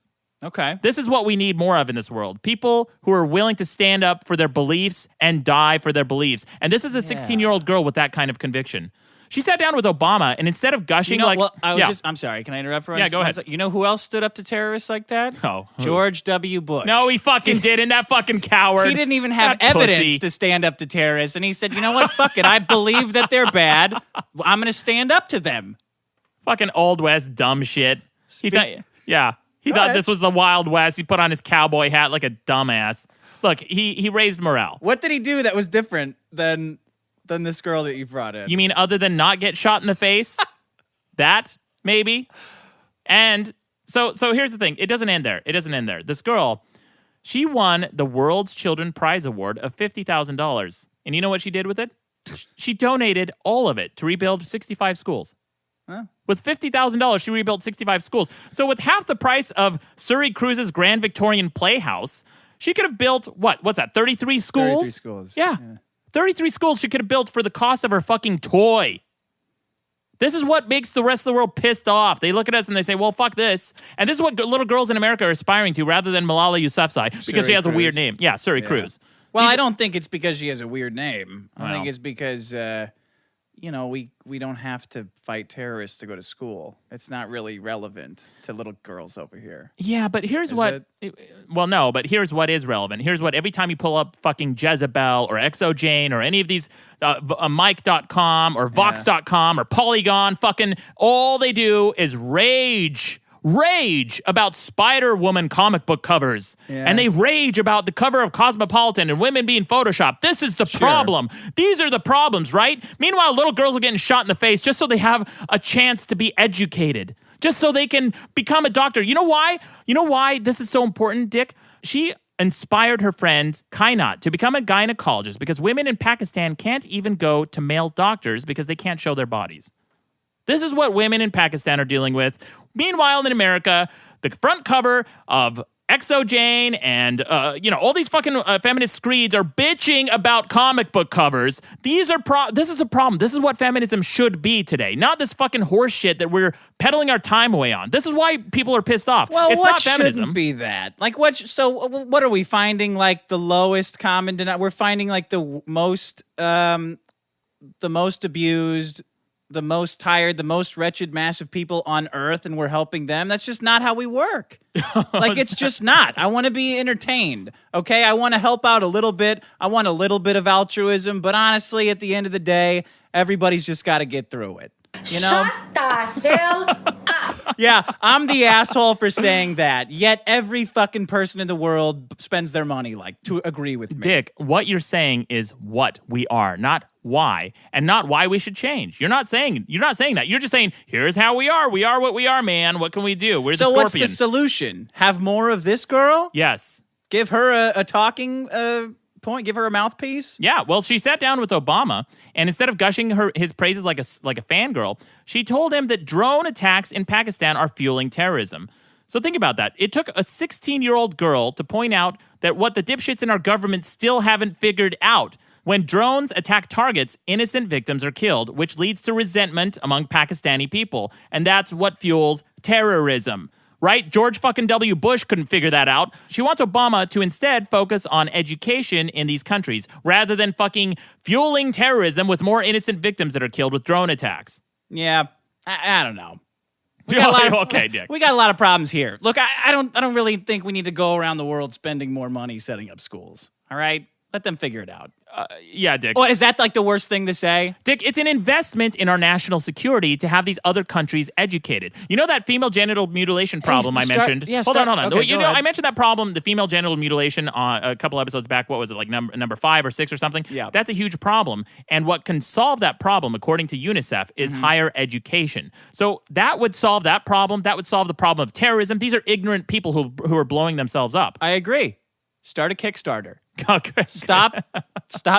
B: Okay.
A: This is what we need more of in this world. People who are willing to stand up for their beliefs and die for their beliefs. And this is a 16-year-old girl with that kind of conviction. She sat down with Obama, and instead of gushing
B: I'm sorry. Can I interrupt for
A: Yeah, go ahead.
B: You know who else stood up to terrorists like that?
A: Oh, who?
B: George W. Bush.
A: No, he fucking didn't. That fucking coward.
B: He didn't even have
A: That
B: evidence
A: pussy.
B: to stand up to terrorists. And he said, you know what? Fuck it. I believe that they're bad. I'm going to stand up to them.
A: Fucking Old West dumb shit. He thought
B: ahead.
A: this was the Wild West. He put on his cowboy hat like a dumbass. Look, he raised morale.
B: What did he do that was different than this girl that you brought in?
A: You mean other than not get shot in the face? That, maybe? And so here's the thing. It doesn't end there. This girl, she won the World's Children Prize Award of $50,000. And you know what she did with it? She donated all of it to rebuild 65 schools.
B: Huh?
A: With $50,000, she rebuilt 65 schools. So with half the price of Suri Cruise's Grand Victorian Playhouse, she could have built, what's that, 33 schools?
B: 33 schools.
A: Yeah. 33 schools she could have built for the cost of her fucking toy. This is what makes the rest of the world pissed off. They look at us and they say, well, fuck this. And this is what little girls in America are aspiring to rather than Malala Yousafzai because
B: Suri
A: she has a
B: Cruise.
A: weird name. Yeah, Suri Cruise.
B: Well, I don't think it's because she has a weird name. I
A: Well.
B: think it's because, we don't have to fight terrorists to go to school. It's not really relevant to little girls over here.
A: Yeah, but here's
B: Is
A: what... Well, no, but here's what is relevant. Here's what... Every time you pull up fucking Jezebel or ExoJane or any of these Mike.com or Vox.com or Polygon, fucking all they do is rage rage about Spider-Woman comic book covers.
B: Yeah.
A: And they rage about the cover of Cosmopolitan and women being photoshopped. This is the problem. These are the problems, right? Meanwhile, little girls are getting shot in the face just so they have a chance to be educated, just so they can become a doctor. You know why? You know why this is so important, Dick? She inspired her friend Kainat to become a gynecologist because women in Pakistan can't even go to male doctors because they can't show their bodies. This is what women in Pakistan are dealing with. Meanwhile, in America, the front cover of Exojane and, all these fucking feminist screeds are bitching about comic book covers. This is a problem. This is what feminism should be today. Not this fucking horse shit that we're peddling our time away on. This is why people are pissed off.
B: Well,
A: it's
B: what
A: not feminism.
B: Shouldn't be that? Like, what are we finding? Like the lowest common denominator? We're finding like the most abused, the most tired, the most wretched mass of people on earth, and we're helping them. That's just not how we work. Like, it's just not. I want to be entertained, okay? I want to help out a little bit. I want a little bit of altruism, but honestly, at the end of the day, everybody's just got to get through it. You know?
D: Shut the hell up.
B: Yeah, I'm the asshole for saying that, yet every fucking person in the world spends their money, to agree with me.
A: Dick, what you're saying is what we are, not why, and not why we should change. You're not saying that. You're just saying, here's how we are. We are what we are, man. What can we do? We're the
B: So
A: scorpion.
B: what's the solution? Have more of this girl?
A: Yes.
B: Give her a talking point? Give her a mouthpiece?
A: Yeah, well, she sat down with Obama, and instead of gushing his praises like a fangirl, she told him that drone attacks in Pakistan are fueling terrorism. So think about that. It took a 16-year-old girl to point out that what the dipshits in our government still haven't figured out. When drones attack targets, innocent victims are killed, which leads to resentment among Pakistani people. And that's what fuels terrorism. Right? George fucking W. Bush couldn't figure that out. She wants Obama to instead focus on education in these countries rather than fucking fueling terrorism with more innocent victims that are killed with drone attacks.
B: Yeah, I don't know.
A: Okay, Dick.
B: We got a lot of problems here. Look, I don't really think we need to go around the world spending more money setting up schools. All right? Let them figure it out.
A: Yeah, Dick.
B: What, is that like the worst thing to say?
A: Dick, it's an investment in our national security to have these other countries educated. You know that female genital mutilation problem I mentioned?
B: Yeah,
A: Hold on.
B: Okay,
A: You know, I mentioned that problem, the female genital mutilation, a couple episodes back. What was it, like number 5 or 6 or something?
B: Yeah.
A: That's a huge problem. And what can solve that problem, according to UNICEF, is higher education. So that would solve that problem. That would solve the problem of terrorism. These are ignorant people who are blowing themselves up.
B: I agree. Start a Kickstarter.
A: Okay.
B: Stop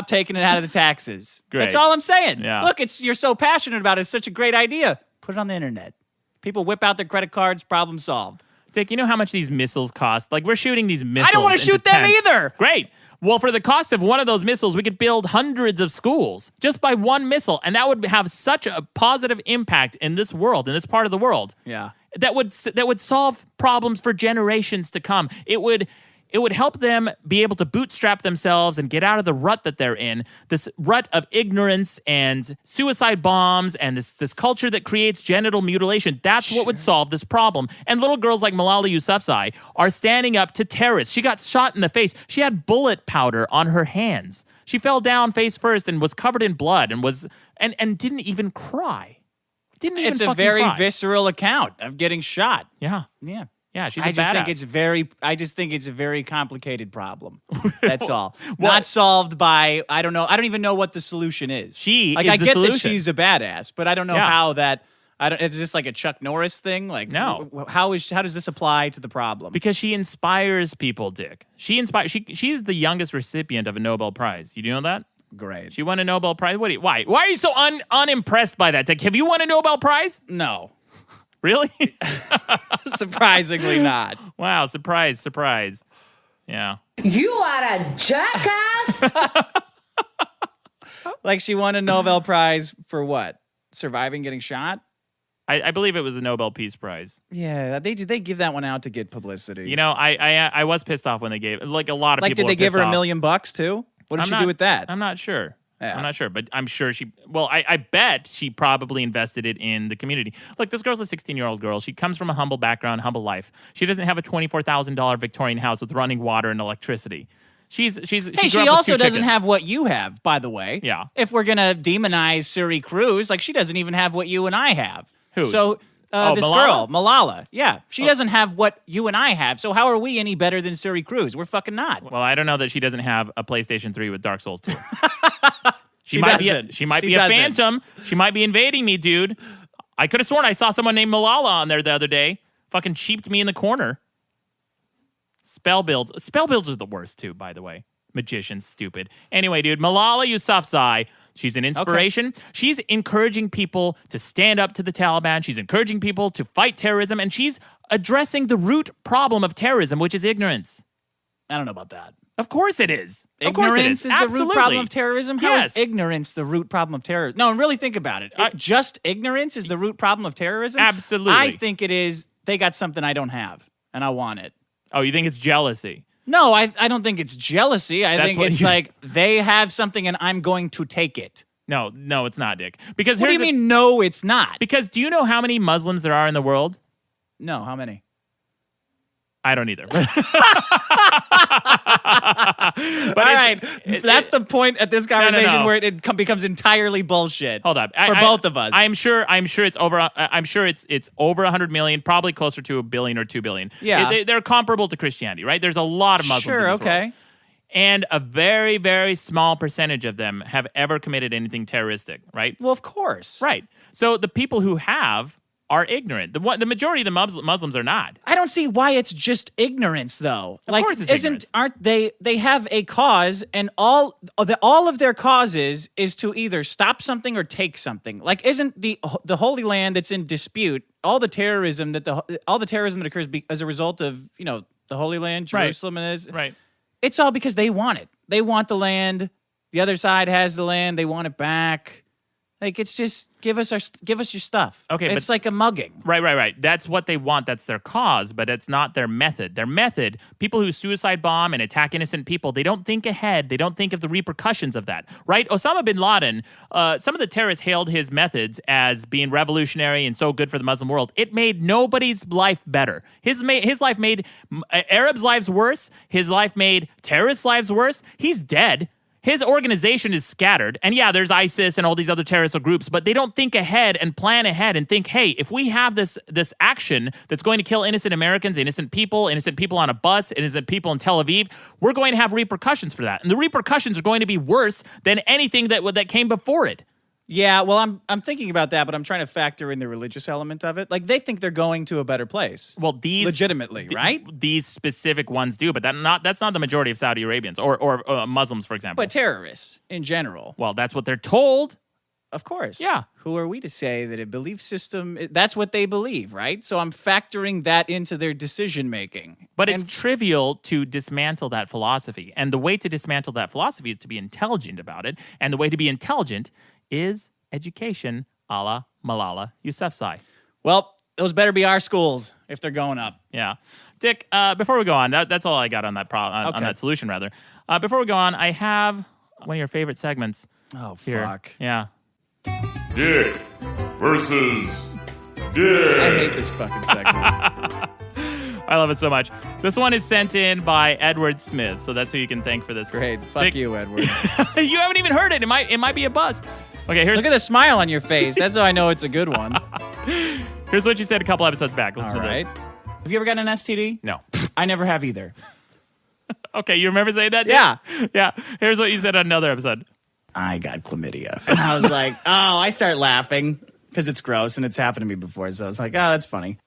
B: taking it out of the taxes.
A: Great.
B: That's all I'm saying.
A: Yeah.
B: Look, you're so passionate about it. It's such a great idea. Put it on the internet. People whip out their credit cards, problem solved.
A: Dick, you know how much these missiles cost? Like, we're shooting these missiles.
B: I don't want to shoot them
A: tents.
B: either.
A: Great. Well, for the cost of one of those missiles, we could build hundreds of schools just by one missile. And that would have such a positive impact in this world, in this part of the world.
B: Yeah.
A: That would solve problems for generations to come. It would help them be able to bootstrap themselves and get out of the rut that they're in, this rut of ignorance and suicide bombs and this culture that creates genital mutilation. That's what would solve this problem. And little girls like Malala Yousafzai are standing up to terrorists. She got shot in the face. She had bullet powder on her hands. She fell down face first and was covered in blood and didn't even cry.
B: It's a very visceral account of getting shot.
A: Yeah.
B: Yeah.
A: Yeah, she's
B: I
A: a
B: just
A: badass.
B: I just think it's a very complicated problem. That's all. Not solved by, I don't know. I don't even know what the solution is.
A: I
B: get
A: the solution.
B: that she's a badass, but I don't know how that. Is this like a Chuck Norris thing? Like,
A: no.
B: How does this apply to the problem?
A: Because she inspires people, Dick. She is the youngest recipient of a Nobel Prize. You do know that?
B: Great.
A: She won a Nobel Prize. Why? Why are you so unimpressed by that, Dick? Have you won a Nobel Prize?
B: No.
A: Really?
B: Surprisingly not.
A: Wow, surprise. Yeah.
D: You are a jackass.
B: Like she won a Nobel Prize for what? Surviving getting shot?
A: I believe it was a Nobel Peace Prize.
B: Yeah, they give that one out to get publicity.
A: You know, I was pissed off when they gave, like a lot of people.
B: Did they give her $1 million too? What did she do with that?
A: I'm not sure.
B: Yeah.
A: I'm not sure, but I'm sure I bet she probably invested it in the community. Look, this girl's a 16-year-old girl. She comes from a humble background, humble life. She doesn't have a $24,000 Victorian house with running water and electricity. She
B: also doesn't have what you have, by the way.
A: Yeah.
B: If we're going to demonize Suri Cruise, like she doesn't even have what you and I have.
A: Who?
B: So This
A: Malala?
B: girl, Malala. Yeah, she doesn't have what you and I have. So how are we any better than Suri Cruise? We're fucking not.
A: Well, I don't know that she doesn't have a PlayStation 3 with Dark Souls 2.
B: She doesn't.
A: She might
B: She
A: be a
B: doesn't.
A: phantom. She might be invading me, dude. I could have sworn I saw someone named Malala on there the other day. Fucking cheaped me in the corner. Spell builds. Spell builds are the worst too, by the way. Magicians, stupid. Anyway, dude, Malala Yousafzai, she's an inspiration. Okay. She's encouraging people to stand up to the Taliban. She's encouraging people to fight terrorism, and she's addressing the root problem of terrorism, which is ignorance.
B: I don't know about that.
A: Of course it is.
B: Ignorance is the root problem of terrorism? How
A: Yes.
B: is ignorance the root problem of terrorism? No, really think about it. Just ignorance is the root problem of terrorism?
A: Absolutely.
B: I think it is they got something I don't have, and I want it.
A: Oh, you think it's jealousy?
B: No, I don't think it's jealousy. I think it's like they have something and I'm going to take it.
A: No, it's not, Dick. Because
B: what do you mean, no, it's not?
A: Because do you know how many Muslims there are in the world?
B: No, how many?
A: I don't either.
B: All right, that's the point at this conversation
A: No.
B: where it becomes entirely bullshit.
A: Hold up,
B: for both of us.
A: I'm sure it's over. I'm sure it's over 100 million, probably closer to 1 billion or 2 billion.
B: Yeah,
A: they're comparable to Christianity, right? There's a lot of Muslims.
B: Sure,
A: in this
B: okay.
A: world. And a very, very small percentage of them have ever committed anything terroristic, right?
B: Well, of course.
A: Right. So the people who have are ignorant. The majority of the Muslims are not.
B: I don't see why it's just ignorance, though.
A: Of course it's ignorance.
B: Aren't they have a cause, and all of their causes is to either stop something or take something. Like, isn't the Holy Land that's in dispute all the terrorism that occurs as a result of the Holy Land, Jerusalem, and this?
A: Right.
B: It's all because they want it. They want the land. The other side has the land. They want it back. Like, it's just give us your stuff.
A: Okay,
B: it's like a mugging.
A: Right. That's what they want. That's their cause, but it's not their method. Their method, people who suicide bomb and attack innocent people, they don't think ahead. They don't think of the repercussions of that, right? Osama bin Laden, some of the terrorists hailed his methods as being revolutionary and so good for the Muslim world. It made nobody's life better. His life made Arabs' lives worse. His life made terrorists' lives worse. He's dead. His organization is scattered. And yeah, there's ISIS and all these other terrorist groups, but they don't think ahead and plan ahead and think, hey, if we have this action that's going to kill innocent Americans, innocent people on a bus, innocent people in Tel Aviv, we're going to have repercussions for that. And the repercussions are going to be worse than anything that came before it.
B: Yeah, well, I'm thinking about that, but I'm trying to factor in the religious element of it. Like, they think they're going to a better place.
A: Well, these
B: legitimately, right?
A: These specific ones do, but that's not the majority of Saudi Arabians or Muslims, for example.
B: But terrorists in general.
A: Well, that's what they're told.
B: Of course.
A: Yeah.
B: Who are we to say that a belief system, that's what they believe, right? So I'm factoring that into their decision making.
A: But it's trivial to dismantle that philosophy. And the way to dismantle that philosophy is to be intelligent about it. And the way to be intelligent is education, a la Malala Yousafzai.
B: Well, those better be our schools if they're going up.
A: Yeah. Dick, before we go on, that's all I got on that on that solution, rather. Before we go on, I have one of your favorite segments.
B: Oh,
A: here.
B: fuck.
A: Yeah.
J: Dick versus Dick.
B: I hate this fucking segment.
A: I love it so much. This one is sent in by Edward Smith, so that's who you can thank for this.
B: Great. Fuck
A: Dick,
B: you, Edward.
A: You haven't even heard it. It might be a bust. Okay,
B: Look at the smile on your face. That's how I know it's a good one.
A: Here's what you said a couple episodes back. Listen
B: All
A: to
B: right.
A: this.
B: Have you ever gotten an STD?
A: No.
B: I never have either.
A: Okay, you remember saying that?
B: Yeah.
A: Yeah. Here's what you said on another episode.
B: I got chlamydia. And I was like, oh, I start laughing because it's gross and it's happened to me before. So I was like, oh, that's funny.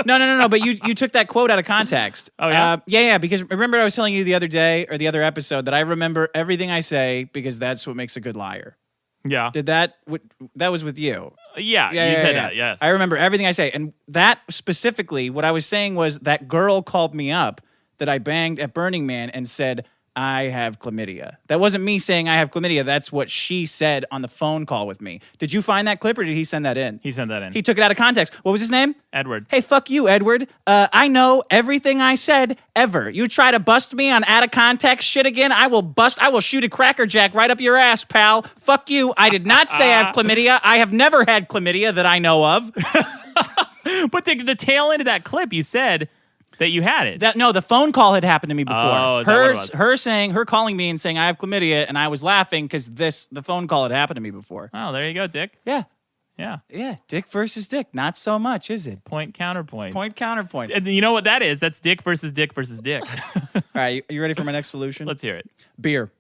B: No. But you took that quote out of context.
A: Oh, yeah?
B: Yeah. Because remember I was telling you the other day or the other episode that I remember everything I say because that's what makes a good liar.
A: Yeah.
B: That was with you.
A: Yeah, you said that, yes.
B: I remember everything I say. And that specifically, what I was saying was that girl called me up that I banged at Burning Man and said, I have chlamydia. That wasn't me saying I have chlamydia. That's what she said on the phone call with me. Did you find that clip or did he send that in?
A: He sent that in.
B: He took it out of context. What was his name?
A: Edward.
B: Hey, fuck you, Edward. I know everything I said ever. You try to bust me on out of context shit again, I will shoot a Cracker Jack right up your ass, pal. Fuck you. I did not say I have chlamydia. I have never had chlamydia that I know of.
A: But the tail end of that clip, you said that you had it.
B: The phone call had happened to me before.
A: Oh, is that what it was?
B: Her calling me and saying I have chlamydia, and I was laughing because the phone call had happened to me before.
A: Oh, there you go, Dick.
B: Yeah.
A: Yeah.
B: Yeah, dick versus dick. Not so much, is it?
A: Point counterpoint.
B: Point counterpoint.
A: And you know what that is? That's dick versus dick versus dick.
B: All right, you ready for my next solution?
A: Let's hear it.
B: Beer.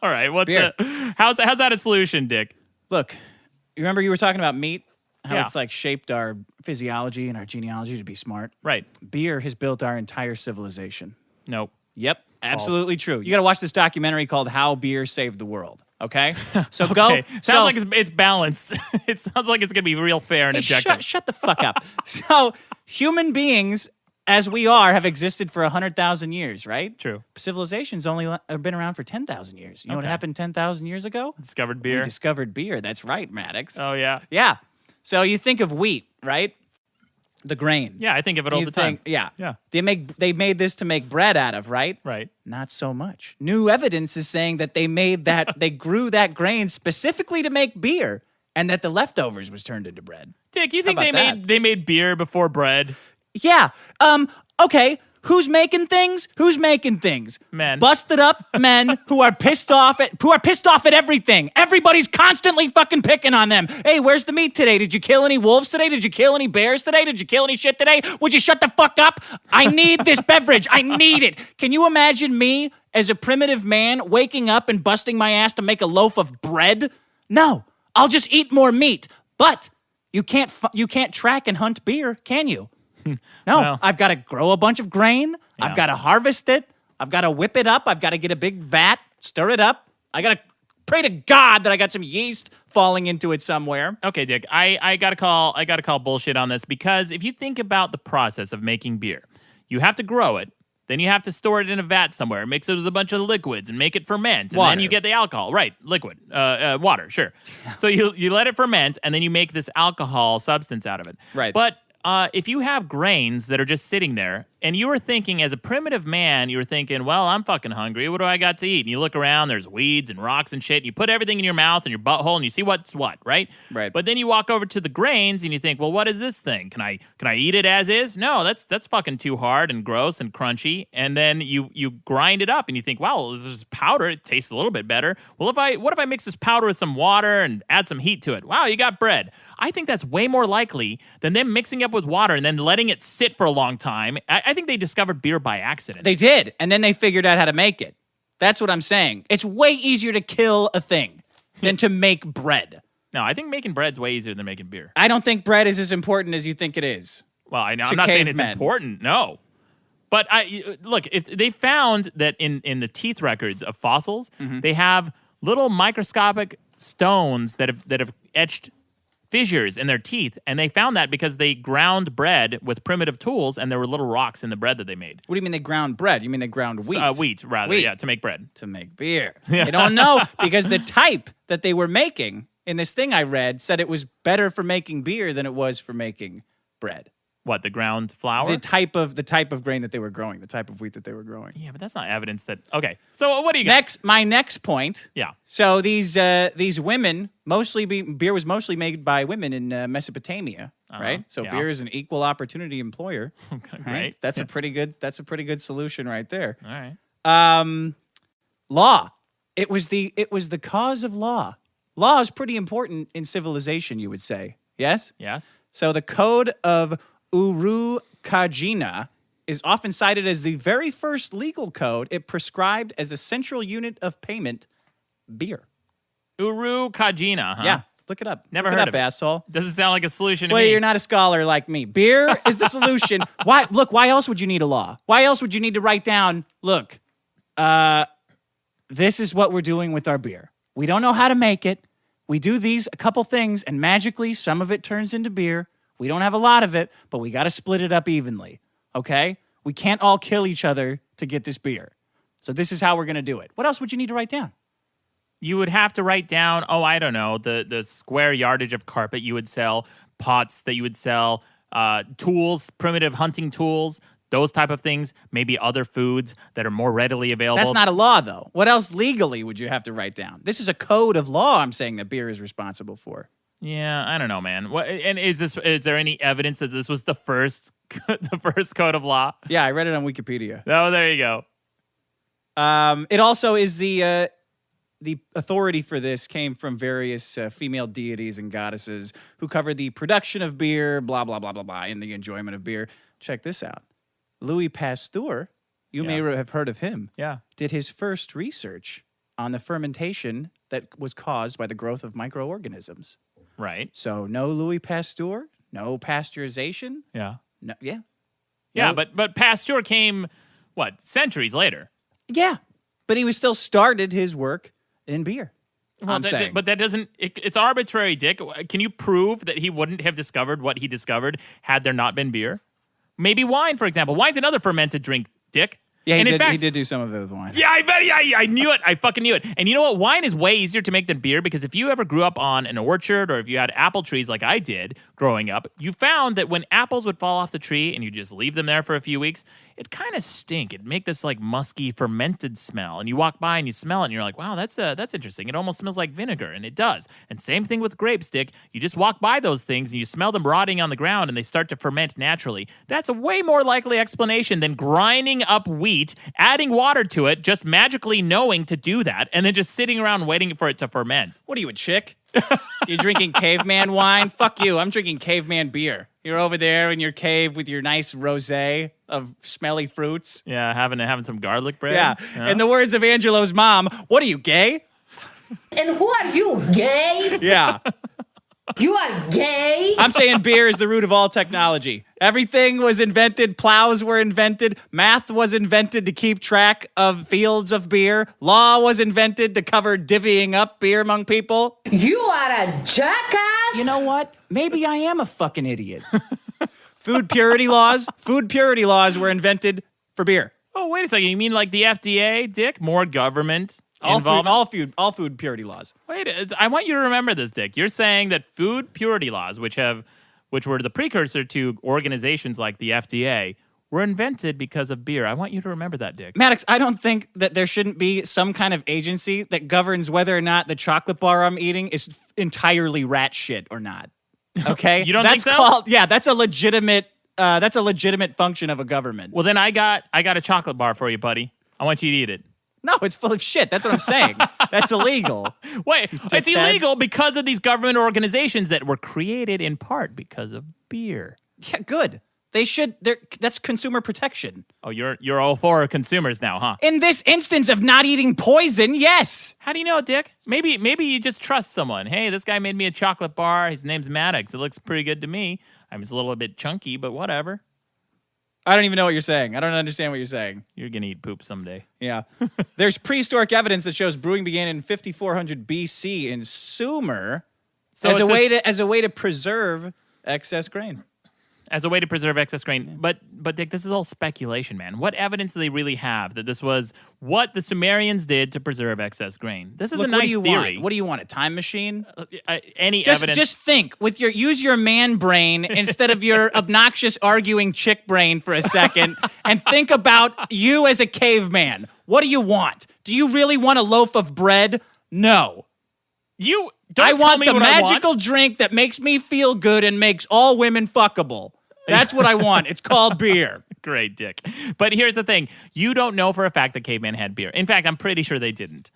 A: All right.
B: Beer.
A: How's that a solution, Dick?
B: Look, you remember you were talking about meat? How
A: Yeah.
B: it's like shaped our physiology and our genealogy to be smart?
A: Right.
B: Beer has built our entire civilization.
A: Nope.
B: Yep, absolutely true. You got to watch this documentary called How Beer Saved the World, okay? So
A: Okay.
B: go.
A: Sounds like it's balanced. It sounds like it's going to be real fair and
B: Hey,
A: objective.
B: shut the fuck up. So human beings, as we are, have existed for 100,000 years, right?
A: True.
B: Civilization's only been around for 10,000 years. You know what
A: Okay.
B: happened 10,000 years ago?
A: Discovered
B: We
A: beer.
B: discovered beer. That's right, Maddox.
A: Oh, yeah.
B: Yeah. So you think of wheat, right? The grain.
A: Yeah, I think of it all
B: You
A: the time.
B: think- yeah.
A: Yeah.
B: They made this to make bread out of, right?
A: Right.
B: Not so much. New evidence is saying that they grew that grain specifically to make beer, and that the leftovers was turned into bread.
A: Dick, you think
B: about
A: they made beer before bread?
B: Yeah. Okay. Who's making things? Who's making things?
A: Men.
B: Busted up men who are pissed off at everything. Everybody's constantly fucking picking on them. Hey, where's the meat today? Did you kill any wolves today? Did you kill any bears today? Did you kill any shit today? Would you shut the fuck up? I need this beverage. I need it. Can you imagine me as a primitive man waking up and busting my ass to make a loaf of bread? No. I'll just eat more meat. But you can't track and hunt beer, can you? No,
A: Well.
B: I've got to grow a bunch of grain.
A: Yeah.
B: I've got to harvest it. I've got to whip it up. I've got to get a big vat, stir it up. I got to pray to God that I got some yeast falling into it somewhere.
A: Okay, Dick, I gotta call bullshit on this, because if you think about the process of making beer, you have to grow it, then you have to store it in a vat somewhere, mix it with a bunch of liquids, and make it ferment, and
B: Water.
A: then you get the alcohol. Right, liquid, water, sure. So you let it ferment, and then you make this alcohol substance out of it.
B: Right.
A: But if you have grains that are just sitting there, and you were thinking, as a primitive man, you were thinking, well, I'm fucking hungry. What do I got to eat? And you look around, there's weeds and rocks and shit. And you put everything in your mouth and your butthole, and you see what's what, right?
B: Right.
A: But then you walk over to the grains, and you think, well, what is this thing? Can I eat it as is? No, that's fucking too hard and gross and crunchy. And then you grind it up, and you think, wow, this is powder. It tastes a little bit better. Well, what if I mix this powder with some water and add some heat to it? Wow, you got bread. I think that's way more likely than them mixing up with water and then letting it sit for a long time. I think they discovered beer by accident.
B: They did, and then they figured out how to make it. That's what I'm saying. It's way easier to kill a thing than to make bread.
A: No, I think making bread's way easier than making beer.
B: I don't think bread is as important as you think it is.
A: Well, I'm
B: To
A: not saying it's
B: cavemen.
A: important. No. But look, if they found that in the teeth records of fossils, they have little microscopic stones that have etched fissures in their teeth, and they found that because they ground bread with primitive tools, and there were little rocks in the bread that they made.
B: What do you mean they ground bread? You mean they ground wheat?
A: Wheat, rather,
B: Wheat.
A: yeah, to make bread.
B: To make beer. They don't know because the type that they were making in this thing I read said it was better for making beer than it was for making bread.
A: What, the ground flour?
B: The type of grain that they were growing, the type of wheat that they were growing.
A: Yeah, but that's not evidence that. Okay, so what do you got?
B: My next point.
A: Yeah.
B: So these women beer was mostly made by women in Mesopotamia, right? So
A: yeah.
B: beer is an equal opportunity employer.
A: Okay,
B: Right?
A: great.
B: That's a pretty good solution right there.
A: All right.
B: Law. It was the cause of law. Law is pretty important in civilization, you would say. Yes?
A: Yes.
B: So the code of Urukagina is often cited as the very first legal code. It prescribed as a central unit of payment beer.
A: Urukagina, huh?
B: Yeah, look it up.
A: Never
B: Look
A: heard
B: it
A: of
B: up,
A: it.
B: asshole.
A: Doesn't sound like a solution to
B: Well,
A: me.
B: you're not a scholar like me. Beer is the solution. Why else would you need a law? Why else would you need to write down, look, this is what we're doing with our beer. We don't know how to make it. We do a couple things, and magically some of it turns into beer. We don't have a lot of it, but we got to split it up evenly, okay? We can't all kill each other to get this beer. So this is how we're going to do it. What else would you need to write down?
A: You would have to write down, I don't know, the square yardage of carpet you would sell, pots that you would sell, tools, primitive hunting tools, those type of things, maybe other foods that are more readily available.
B: That's not a law, though. What else legally would you have to write down? This is a code of law I'm saying that beer is responsible for.
A: Yeah, I don't know, man. What, and is there any evidence that this was the first code of law?
B: Yeah, I read it on Wikipedia.
A: Oh, there you go.
B: It also is the the authority for this came from various female deities and goddesses who covered the production of beer, blah, blah, blah, blah, blah, and the enjoyment of beer. Check this out. Louis Pasteur, you may have heard of him, did his first research on the fermentation that was caused by the growth of microorganisms.
A: Right.
B: So no Louis Pasteur, no pasteurization.
A: Yeah.
B: No,
A: Yeah, but Pasteur came, centuries later?
B: Yeah, but he was still started his work in beer.
A: Well, but that doesn't, it's arbitrary, Dick. Can you prove that he wouldn't have discovered what he discovered had there not been beer? Maybe wine, for example. Wine's another fermented drink, Dick.
B: Yeah,
A: and
B: he
A: in fact,
B: he did do some of it with wine.
A: Yeah, I bet. I knew it. I fucking knew it. And you know what? Wine is way easier to make than beer because if you ever grew up on an orchard or if you had apple trees like I did growing up, you found that when apples would fall off the tree and you just leave them there for a few weeks, it kind of stink. It'd make this like musky fermented smell. And you walk by and you smell it and you're like, wow, that's interesting. It almost smells like vinegar. And it does. And same thing with grapes, Dick. You just walk by those things and you smell them rotting on the ground and they start to ferment naturally. That's a way more likely explanation than grinding up wheat, adding water to it, just magically knowing to do that, and then just sitting around waiting for it to ferment.
B: What are you, a chick? You drinking caveman wine? Fuck you. I'm drinking caveman beer. You're over there in your cave with your nice rosé of smelly fruits.
A: Yeah, having some garlic bread.
B: Yeah. In the words of Angelo's mom, what are you, gay?
D: And who are you, gay?
B: Yeah.
D: You are gay?
B: I'm saying beer is the root of all technology. Everything was invented. Plows were invented. Math was invented to keep track of fields of beer. Law was invented to cover divvying up beer among people.
D: You are a jackass?
B: You know what? Maybe I am a fucking idiot. Food purity laws were invented for beer.
A: Oh, wait a second. You mean like the FDA, Dick? More government?
B: All food purity laws.
A: Wait, I want you to remember this, Dick. You're saying that food purity laws, which were the precursor to organizations like the FDA, were invented because of beer. I want you to remember that, Dick.
B: Maddox, I don't think that there shouldn't be some kind of agency that governs whether or not the chocolate bar I'm eating is entirely rat shit or not. Okay?
A: You don't think so?
B: That's a legitimate function of a government.
A: Well, then I got a chocolate bar for you, buddy. I want you to eat it.
B: No, it's full of shit. That's what I'm saying. That's illegal.
A: Wait, it's illegal because of these government organizations that were created in part because of beer.
B: Yeah, good. That's consumer protection.
A: Oh, you're all for consumers now, huh?
B: In this instance of not eating poison, yes.
A: How do you know, Dick? Maybe you just trust someone. Hey, this guy made me a chocolate bar. His name's Maddox. It looks pretty good to me. I mean, it's a little bit chunky, but whatever.
B: I don't even know what you're saying. I don't understand what you're saying.
A: You're going to eat poop someday.
B: Yeah. There's prehistoric evidence that shows brewing began in 5400 BC in Sumer as a way to preserve excess grain.
A: As a way to preserve excess grain. But Dick, this is all speculation, man. What evidence do they really have that this was what the Sumerians did to preserve excess grain? This is a nice theory.
B: What do you want? A time machine?
A: Any evidence?
B: Just think. Use your man brain instead of your obnoxious arguing chick brain for a second, and think about you as a caveman. What do you want? Do you really want a loaf of bread? No. I want the magical drink that makes me feel good and makes all women fuckable. That's what I want. It's called beer.
A: Great, Dick. But here's the thing. You don't know for a fact that cavemen had beer. In fact, I'm pretty sure they didn't.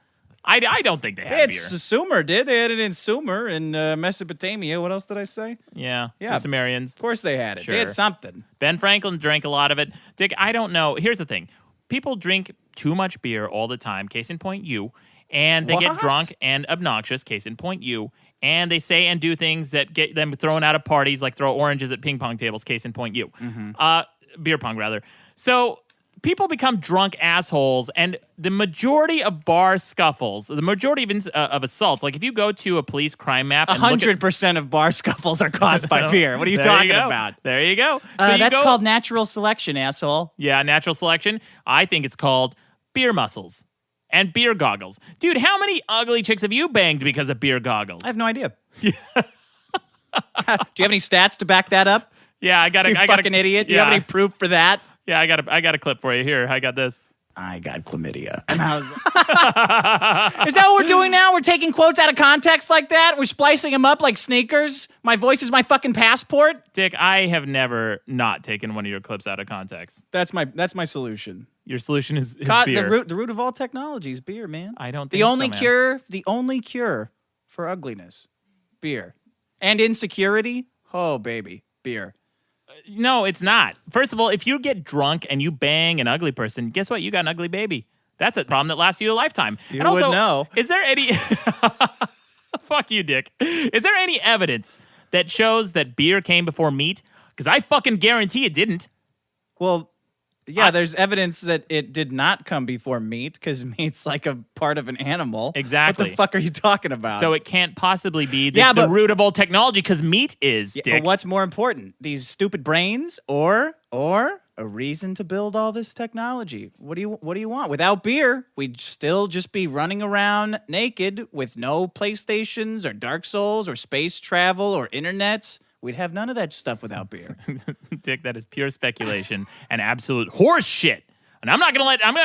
A: I don't think they had beer.
B: Sumer did. They had it in Sumer in Mesopotamia. What else did I say?
A: Yeah. The Sumerians.
B: Of course they had it.
A: Sure.
B: They had something.
A: Ben Franklin drank a lot of it. Dick, I don't know. Here's the thing. People drink too much beer all the time. Case in point, you. And they get drunk and obnoxious, case in point you, and they say and do things that get them thrown out of parties, like throw oranges at ping pong tables, case in point you. Mm-hmm. Beer pong, rather. So people become drunk assholes, and the majority of bar scuffles, the majority of assaults, like if you go to a police crime map,
B: 100% of bar scuffles are caused by beer. What are you talking about?
A: There you go.
B: That's called natural selection, asshole.
A: Yeah, natural selection. I think it's called beer muscles. And beer goggles. Dude, how many ugly chicks have you banged because of beer goggles?
B: I have no idea. Do you have any stats to back that up?
A: Yeah, I got a
B: fucking idiot. Do you have any proof for that?
A: Yeah, I got a clip for you. Here, I got this.
B: I got chlamydia. Is that what we're doing now? We're taking quotes out of context like that? We're splicing them up like sneakers? My voice is my fucking passport?
A: Dick, I have never not taken one of your clips out of context.
B: That's my solution.
A: Your solution is
B: The
A: beer.
B: root of all technology is beer, man.
A: I don't think
B: the only
A: so, man.
B: cure, the only cure for ugliness, beer, and insecurity. Oh, baby, beer.
A: No, it's not. First of all, if you get drunk and you bang an ugly person, guess what? You got an ugly baby. That's a problem that lasts you a lifetime.
B: You
A: and also,
B: would know.
A: Is there any... Fuck you, Dick. Is there any evidence that shows that beer came before meat? Because I fucking guarantee it didn't.
B: Well, yeah, there's evidence that it did not come before meat because meat's like a part of an animal.
A: Exactly.
B: What the fuck are you talking about?
A: So it can't possibly be the root of all technology because meat is, Dick.
B: But what's more important, these stupid brains or a reason to build all this technology? What do you want? Without beer, we'd still just be running around naked with no PlayStations or Dark Souls or space travel or internets. We'd have none of that stuff without beer.
A: Dick, that is pure speculation and absolute horse shit. And I'm not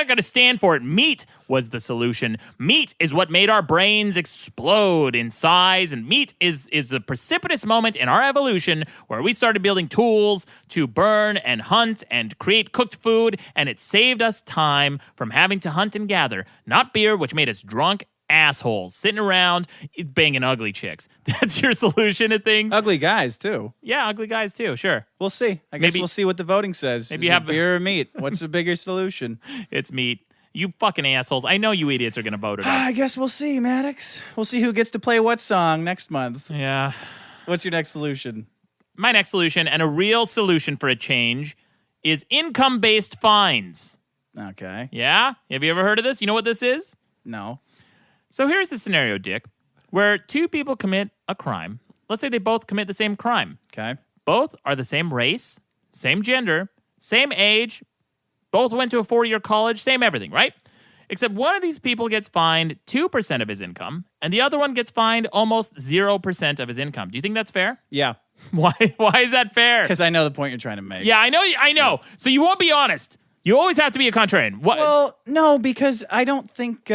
A: gonna stand for it. Meat was the solution. Meat is what made our brains explode in size, and meat is the precipitous moment in our evolution where we started building tools to burn and hunt and create cooked food, and it saved us time from having to hunt and gather. Not beer, which made us drunk assholes sitting around banging ugly chicks. That's your solution to things.
B: Ugly guys too.
A: Yeah, ugly guys too. Sure.
B: We'll see. I guess we'll see what the voting says.
A: Maybe
B: Is
A: you
B: it
A: have
B: beer or meat. What's the bigger solution?
A: It's meat. You fucking assholes. I know you idiots are going to vote it up.
B: I guess we'll see, Maddox. We'll see who gets to play what song next month.
A: Yeah.
B: What's your next solution?
A: My next solution, and a real solution for a change, is income-based fines.
B: Okay.
A: Yeah? Have you ever heard of this? You know what this is?
B: No.
A: So here's the scenario, Dick, where two people commit a crime. Let's say they both commit the same crime.
B: Okay.
A: Both are the same race, same gender, same age, both went to a 4-year college, same everything, right? Except one of these people gets fined 2% of his income, and the other one gets fined almost 0% of his income. Do you think that's fair?
B: Yeah.
A: Why is that fair?
B: Because I know the point you're trying to make.
A: Yeah, I know. Yeah. So you won't be honest. You always have to be a contrarian. What?
B: Well, no, because I don't think...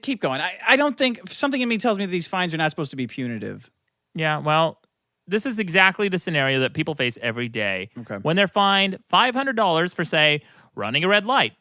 B: keep going. I don't think... Something in me tells me that these fines are not supposed to be punitive.
A: Yeah, well, this is exactly the scenario that people face every day.
B: Okay.
A: When they're fined $500 for, say, running a red light.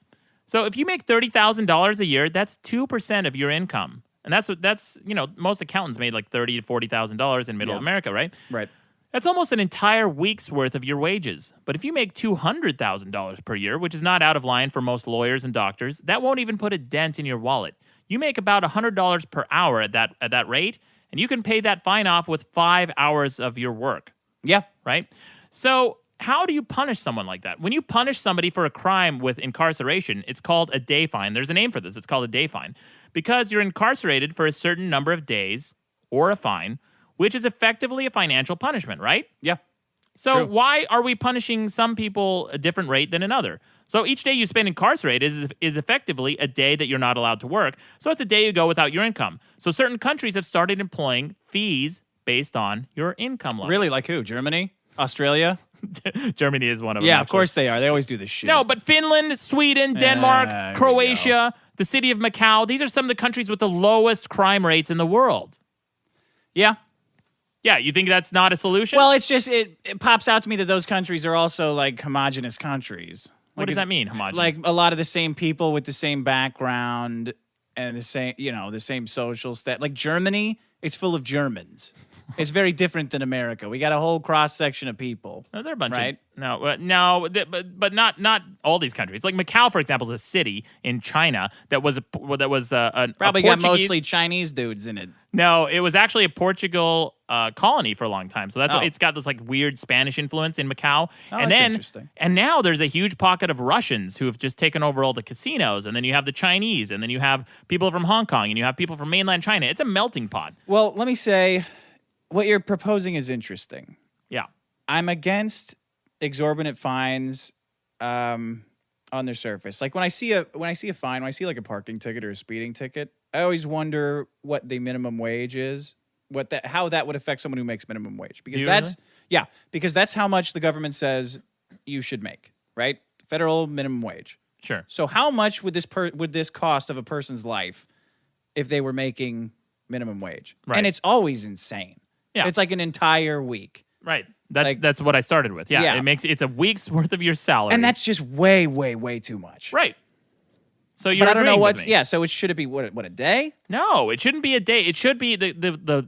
A: So if you make $30,000 a year, that's 2% of your income. And that's most accountants made like $30,000 to $40,000 in middle America, right?
B: Right.
A: That's almost an entire week's worth of your wages. But if you make $200,000 per year, which is not out of line for most lawyers and doctors, that won't even put a dent in your wallet. You make about $100 per hour at that rate, and you can pay that fine off with 5 hours of your work.
B: Yeah.
A: Right? So how do you punish someone like that? When you punish somebody for a crime with incarceration, it's called a day fine. There's a name for this. It's called a day fine. Because you're incarcerated for a certain number of days or a fine, which is effectively a financial punishment, right?
B: Yeah.
A: So
B: True.
A: why are we punishing some people a different rate than another? So each day you spend incarcerated is effectively a day that you're not allowed to work. So it's a day you go without your income. So certain countries have started employing fees based on your income level.
B: Really? Like who? Germany? Australia?
A: Germany is one of them.
B: Yeah,
A: actually.
B: of course they are. They always do this shit.
A: No, but Finland, Sweden, Denmark,
B: There we
A: Croatia, the city of Macau, these are some of the countries with the lowest crime rates in the world.
B: Yeah.
A: Yeah, you think that's not a solution?
B: Well, it's just, it pops out to me that those countries are also like homogenous countries.
A: What does that mean, homogenous?
B: Like a lot of the same people with the same background and the same, the same social stat. Like Germany, it's full of Germans. It's very different than America. We got a whole cross section of people.
A: No, they're a bunch
B: right?
A: but not all these countries. Like Macau, for example, is a city in China that was
B: probably got mostly Chinese dudes in it.
A: No, it was actually a Portugal colony for a long time. So that's why
B: Oh.
A: it's got this like weird Spanish influence in Macau.
B: Oh, that's interesting.
A: And now there's a huge pocket of Russians who have just taken over all the casinos. And then you have the Chinese, and then you have people from Hong Kong, and you have people from mainland China. It's a melting pot.
B: Well, let me say, what you're proposing is interesting.
A: Yeah.
B: I'm against exorbitant fines on their surface. Like when I see a fine, when I see like a parking ticket or a speeding ticket, I always wonder what the minimum wage is, how that would affect someone who makes minimum wage. Because because that's how much the government says you should make, right? Federal minimum wage.
A: Sure.
B: So how much would this cost of a person's life if they were making minimum wage?
A: Right.
B: And it's always insane.
A: Yeah.
B: It's like an entire week.
A: Right. That's what I started with. Yeah.
B: Yeah.
A: It's a week's worth of your salary.
B: And that's just way, way, way too much.
A: right. So you're
B: But I don't know
A: agreeing with
B: what's
A: me.
B: yeah. So should it be what a day?
A: No, it shouldn't be a day. It should be the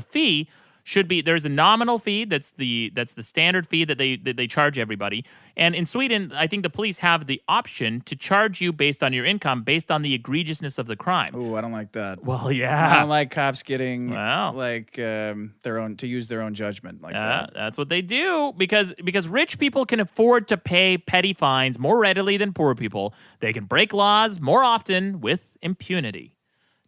A: fee should be there's a nominal fee that's the standard fee that they charge everybody. And in Sweden, I think the police have the option to charge you based on your income, based on the egregiousness of the crime.
B: Ooh, I don't like that.
A: Well,
B: I
A: yeah.
B: don't like cops getting
A: Well.
B: their own to use their own judgment like that.
A: That's what they do because rich people can afford to pay petty fines more readily than poor people. They can break laws more often with impunity.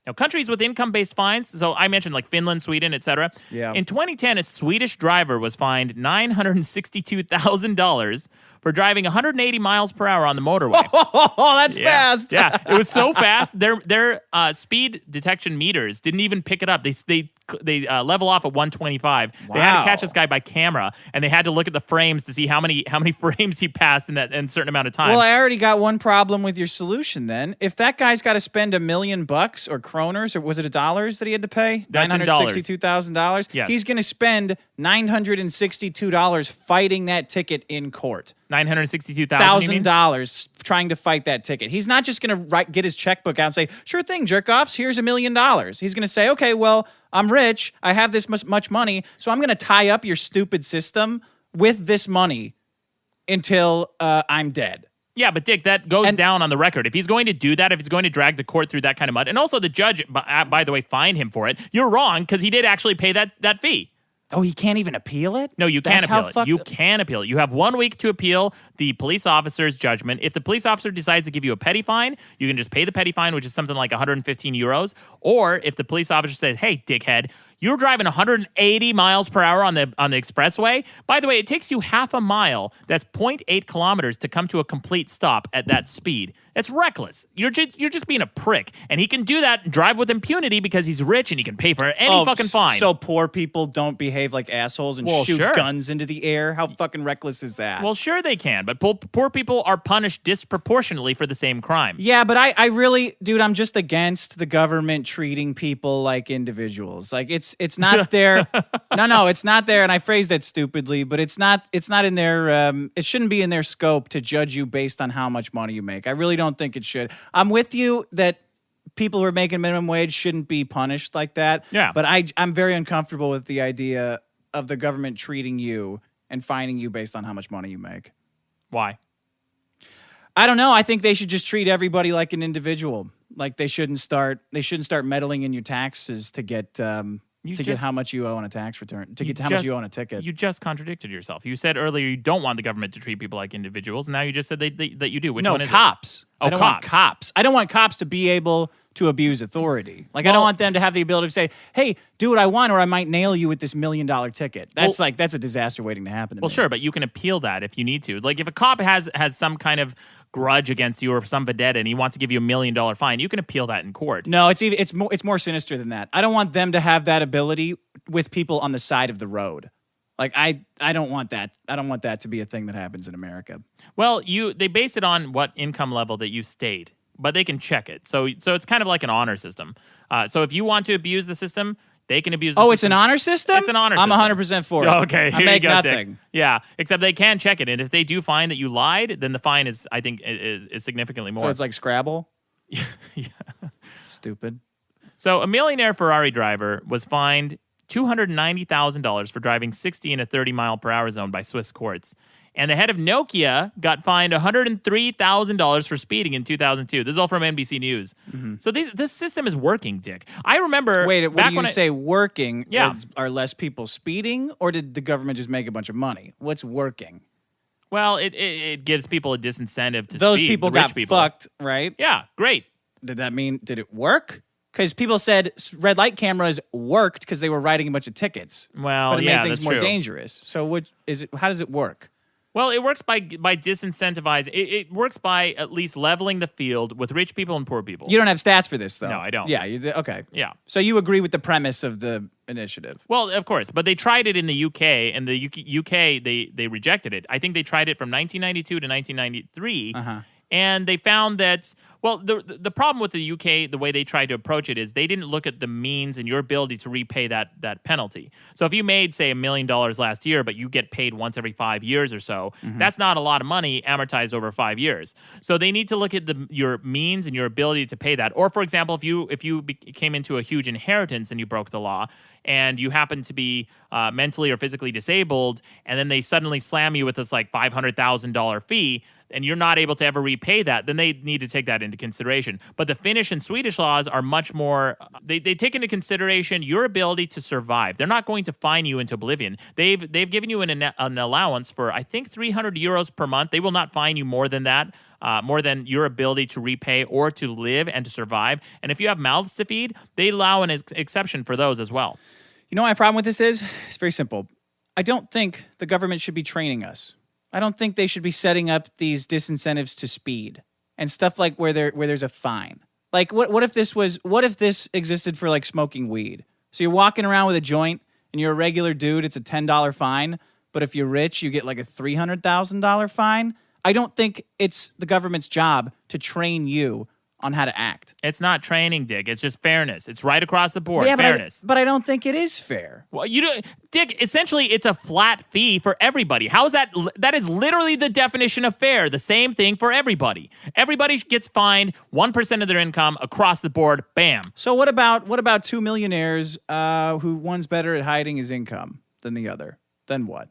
A: Now, countries with income-based fines, so I mentioned like Finland, Sweden, etc.
B: Yeah.
A: In 2010, a Swedish driver was fined $962,000 for driving 180 miles per hour on the motorway.
B: Oh, that's fast.
A: Yeah, it was so fast. Their speed detection meters didn't even pick it up. They level off at 125. They had to catch this guy by camera, and they had to look at the frames to see how many frames he passed in a certain amount of time.
B: Well, I already got one problem with your solution then. If that guy's got to spend $1 million or kroners, or was it dollars that he had to pay?
A: That's in dollars.
B: $962,000?
A: Yes.
B: He's going to spend $962 fighting that ticket in court.
A: $962,000.
B: $1,000 trying to fight that ticket. He's not just going to get his checkbook out and say, "Sure thing, jerk-offs, here's $1 million." He's going to say, "Okay, well, I'm rich. I have this much money, so I'm going to tie up your stupid system with this money until I'm dead."
A: Yeah, but Dick, that goes down on the record. If he's going to do that, if he's going to drag the court through that kind of mud, and also the judge, by the way, fined him for it, you're wrong because he did actually pay that fee.
B: Oh, he can't even appeal it?
A: No, you can't
B: That's
A: appeal it. You can appeal it. You have 1 week to appeal the police officer's judgment. If the police officer decides to give you a petty fine, you can just pay the petty fine, which is something like 115 euros. Or if the police officer says, "Hey, dickhead, you're driving 180 miles per hour on the expressway." By the way, it takes you half a mile. That's 0.8 kilometers to come to a complete stop at that speed. That's reckless. You're just being a prick. And he can do that and drive with impunity because he's rich and he can pay for any fucking fine.
B: So poor people don't behave like assholes and shoot guns into the air? How fucking reckless is that?
A: Well, sure they can, but poor people are punished disproportionately for the same crime.
B: Yeah, but I really, dude, I'm just against the government treating people like individuals. Like it's not there. No, it's not there. And I phrased that stupidly, but it's not in their, it shouldn't be in their scope to judge you based on how much money you make. I really don't think it should. I'm with you that people who are making minimum wage shouldn't be punished like that.
A: Yeah.
B: But I'm very uncomfortable with the idea of the government treating you and fining you based on how much money you make.
A: Why?
B: I don't know. I think they should just treat everybody like an individual. Like they shouldn't start meddling in your taxes to get get how much you owe on a tax return, to get how much you owe on a ticket.
A: You just contradicted yourself. You said earlier you don't want the government to treat people like individuals, and now you just said that you do. Which one is
B: cops.
A: Oh,
B: I don't want cops. I don't want cops to be able to abuse authority. Like I don't want them to have the ability to say, "Hey, do what I want, or I might nail you with this $1 million ticket." That's that's a disaster waiting to happen. To me.
A: Sure, but you can appeal that if you need to. Like if a cop has some kind of grudge against you or some vendetta, and he wants to give you $1 million fine, you can appeal that in court.
B: No, it's more sinister than that. I don't want them to have that ability with people on the side of the road. Like I don't want that. I don't want that to be a thing that happens in America.
A: Well, they base it on what income level that you stayed, but they can check it. So it's kind of like an honor system. So if you want to abuse the system, they can abuse the system.
B: It's an honor system?
A: It's an honor
B: I'm
A: system.
B: 100% for it.
A: Okay, here
B: I make
A: you go,
B: nothing.
A: Dick. Yeah, except they can check it. And if they do find that you lied, then the fine is, I think, is significantly more.
B: So it's like Scrabble?
A: Yeah.
B: Stupid.
A: So a millionaire Ferrari driver was fined $290,000 for driving 60 in a 30-mile-per-hour zone by Swiss courts. And the head of Nokia got fined $103,000 for speeding in 2002. This is all from NBC News. Mm-hmm. So this system is working, Dick. I remember...
B: Wait, what do you say working?
A: Yeah.
B: Are less people speeding, or did the government just make a bunch of money? What's working?
A: Well, it gives people a disincentive to
B: Those
A: speed.
B: people got fucked, right?
A: Yeah, great.
B: Did it work? Because people said red light cameras worked because they were writing a bunch of tickets.
A: Well,
B: but it made things more
A: true.
B: dangerous. So how does it work?
A: Well, it works by disincentivizing. It works by at least leveling the field with rich people and poor people.
B: You don't have stats for this, though.
A: No, I don't.
B: Yeah, okay.
A: Yeah.
B: So you agree with the premise of the initiative?
A: Well, of course, but they tried it in the UK, and the UK they rejected it. I think they tried it from 1992 to 1993, And they found that, well, the problem with the UK, the way they tried to approach it is they didn't look at the means and your ability to repay that penalty. So if you made, say, $1 million last year, but you get paid once every 5 years or so, that's not a lot of money amortized over 5 years. So they need to look at your means and your ability to pay that. Or, for example, if you came into a huge inheritance and you broke the law, and you happen to be mentally or physically disabled, and then they suddenly slam you with this like $500,000 fee, and you're not able to ever repay that, then they need to take that into consideration. But the Finnish and Swedish laws are much more, they take into consideration your ability to survive. They're not going to fine you into oblivion. They've given you an allowance for, I think, 300 euros per month. They will not fine you more than that, more than your ability to repay or to live and to survive. And if you have mouths to feed, they allow an exception for those as well.
B: You know what my problem with this is? It's very simple. I don't think the government should be training us. I don't think they should be setting up these disincentives to speed and stuff like where there's a fine. Like what if this existed for like smoking weed? So you're walking around with a joint and you're a regular dude, it's a $10 fine, but if you're rich, you get like a $300,000 fine. I don't think it's the government's job to train you on how to act.
A: It's not training, Dick. It's just fairness. It's right across the board.
B: Yeah,
A: fairness.
B: But I don't think it is fair.
A: Well, Dick, essentially it's a flat fee for everybody. How is that? That is literally the definition of fair. The same thing for everybody. Everybody gets fined 1% of their income across the board. Bam.
B: So what about two millionaires who one's better at hiding his income than the other? Then what?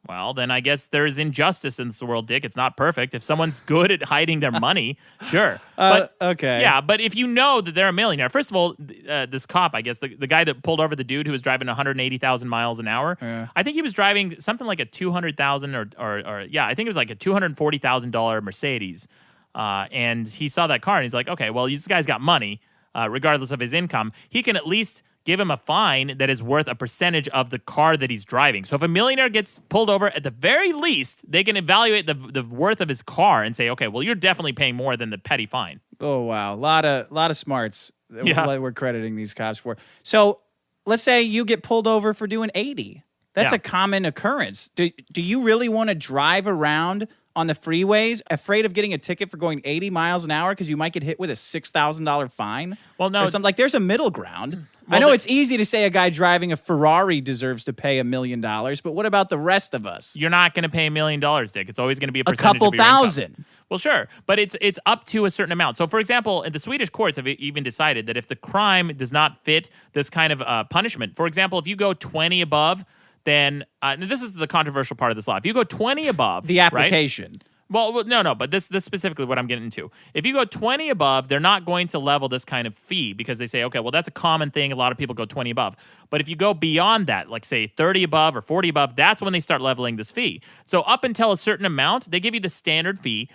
A: Well, then I guess there's injustice in this world, Dick. It's not perfect. If someone's good at hiding their money, sure. But
B: okay.
A: Yeah, but if you know that they're a millionaire, first of all, this cop, I guess, the guy that pulled over the dude who was driving 180,000 miles an hour, I think he was driving something like a 200,000 or I think it was like a $240,000 Mercedes. And he saw that car and he's like, okay, well, this guy's got money, regardless of his income. He can at least give him a fine that is worth a percentage of the car that he's driving. So if a millionaire gets pulled over, at the very least, they can evaluate the worth of his car and say, okay, well, you're definitely paying more than the petty fine.
B: Oh, wow. A lot of smarts that we're crediting these cops for. So let's say you get pulled over for doing 80. That's a common occurrence. Do you really want to drive around on the freeways afraid of getting a ticket for going 80 miles an hour because you might get hit with a $6,000 fine?
A: Well, no.
B: There's a middle ground.
A: Well,
B: I know it's easy to say a guy driving a Ferrari deserves to pay $1 million, but what about the rest of us?
A: You're not going to pay $1 million, Dick. It's always going to be a
B: A
A: percentage
B: couple
A: of your income.
B: thousand.
A: Well, sure, but it's up to a certain amount. So, for example, the Swedish courts have even decided that if the crime does not fit this kind of punishment, for example, if you go 20 above, then this is the controversial part of this law. If you go 20 above,
B: the application.
A: Right? Well, no, but this specifically what I'm getting into. If you go 20 above, they're not going to level this kind of fee because they say, okay, well, that's a common thing. A lot of people go 20 above. But if you go beyond that, like say 30 above or 40 above, that's when they start leveling this fee. So up until a certain amount, they give you the standard fee,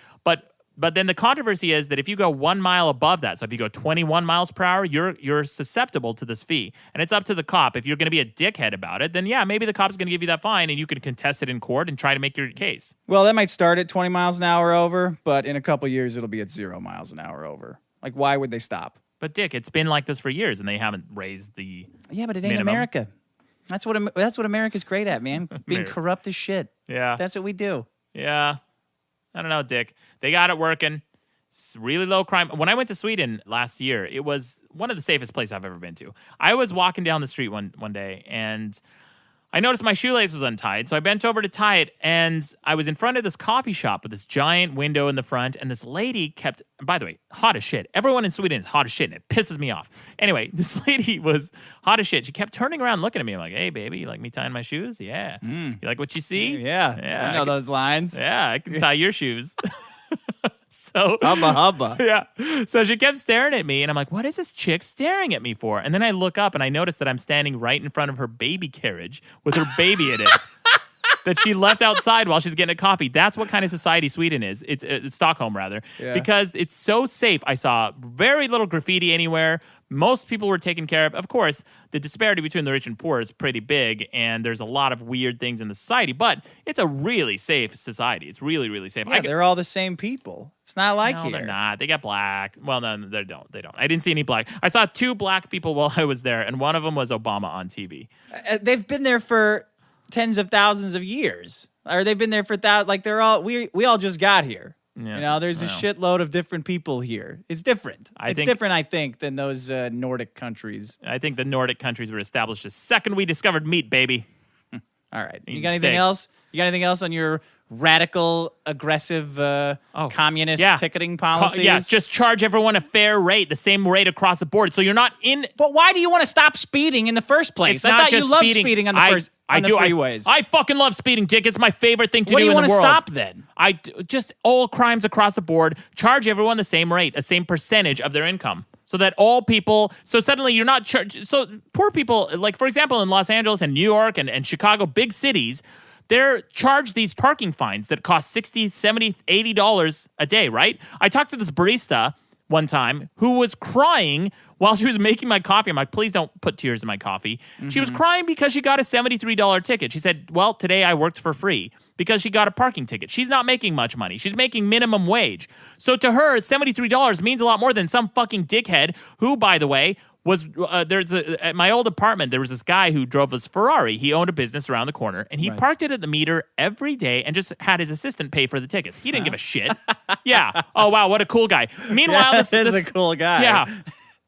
A: but then the controversy is that if you go 1 mile above that, so if you go 21 miles per hour, you're susceptible to this fee. And it's up to the cop. If you're going to be a dickhead about it, then yeah, maybe the cop's going to give you that fine and you can contest it in court and try to make your case.
B: Well, that might start at 20 miles an hour over, but in a couple years, it'll be at 0 miles an hour over. Like, why would they stop?
A: But Dick, it's been like this for years and they haven't raised the
B: Yeah, but it ain't
A: minimum.
B: America. That's what America's great at, man. Being corrupt as shit.
A: Yeah.
B: That's what we do.
A: Yeah. I don't know, Dick. They got it working. It's really low crime. When I went to Sweden last year, it was one of the safest places I've ever been to. I was walking down the street one day, and I noticed my shoelace was untied, so I bent over to tie it, and I was in front of this coffee shop with this giant window in the front, and this lady kept, by the way, hot as shit. Everyone in Sweden is hot as shit, and it pisses me off. Anyway, this lady was hot as shit. She kept turning around looking at me. I'm like, hey, baby, you like me tying my shoes? Yeah. You like what you see?
B: Yeah. I know those lines.
A: Yeah, I can tie your shoes. So
B: hubba.
A: Yeah. So she kept staring at me and I'm like, what is this chick staring at me for? And then I look up and I notice that I'm standing right in front of her baby carriage with her baby in it that she left outside while she's getting a coffee. That's what kind of society Sweden is. It's Stockholm, rather, because it's so safe. I saw very little graffiti anywhere. Most people were taken care of. Of course, the disparity between the rich and poor is pretty big, and there's a lot of weird things in the society, but it's a really safe society. It's really, really safe.
B: Yeah, they're all the same people. It's not like
A: no,
B: here.
A: They're not. They got black. Well, no, they don't. I didn't see any black. I saw 2 black people while I was there, and one of them was Obama on TV.
B: They've been there for tens of thousands of years, or they've been there for thousands. Like they're all we all just got here. Yeah. There's a shitload of different people here. It's different. It's different, I think, than those Nordic countries.
A: I think the Nordic countries were established the second we discovered meat, baby.
B: All right. You got anything else? You got anything else on your radical, aggressive, communist ticketing policies?
A: Just charge everyone a fair rate, the same rate across the board. So you're not in.
B: But why do you want to stop speeding in the first place? I thought you loved speeding on the freeways.
A: I fucking love speeding, Dick. It's my favorite thing to
B: do
A: in the world.
B: What do you want to stop then?
A: Just all crimes across the board. Charge everyone the same rate, the same percentage of their income. So that all people, so suddenly you're not charged. So poor people, like for example, in Los Angeles and New York and Chicago, big cities, they're charged these parking fines that cost $60, $70, $80 a day, right? I talked to this barista one time who was crying while she was making my coffee. I'm like, please don't put tears in my coffee. Mm-hmm. She was crying because she got a $73 ticket. She said, well, today I worked for free because she got a parking ticket. She's not making much money. She's making minimum wage. So to her, $73 means a lot more than some fucking dickhead who, by the way, was at my old apartment, there was this guy who drove his Ferrari. He owned a business around the corner, and he parked it at the meter every day and just had his assistant pay for the tickets. He didn't give a shit. Yeah. Oh, wow, what a cool guy. Meanwhile,
B: this is a cool guy.
A: Yeah.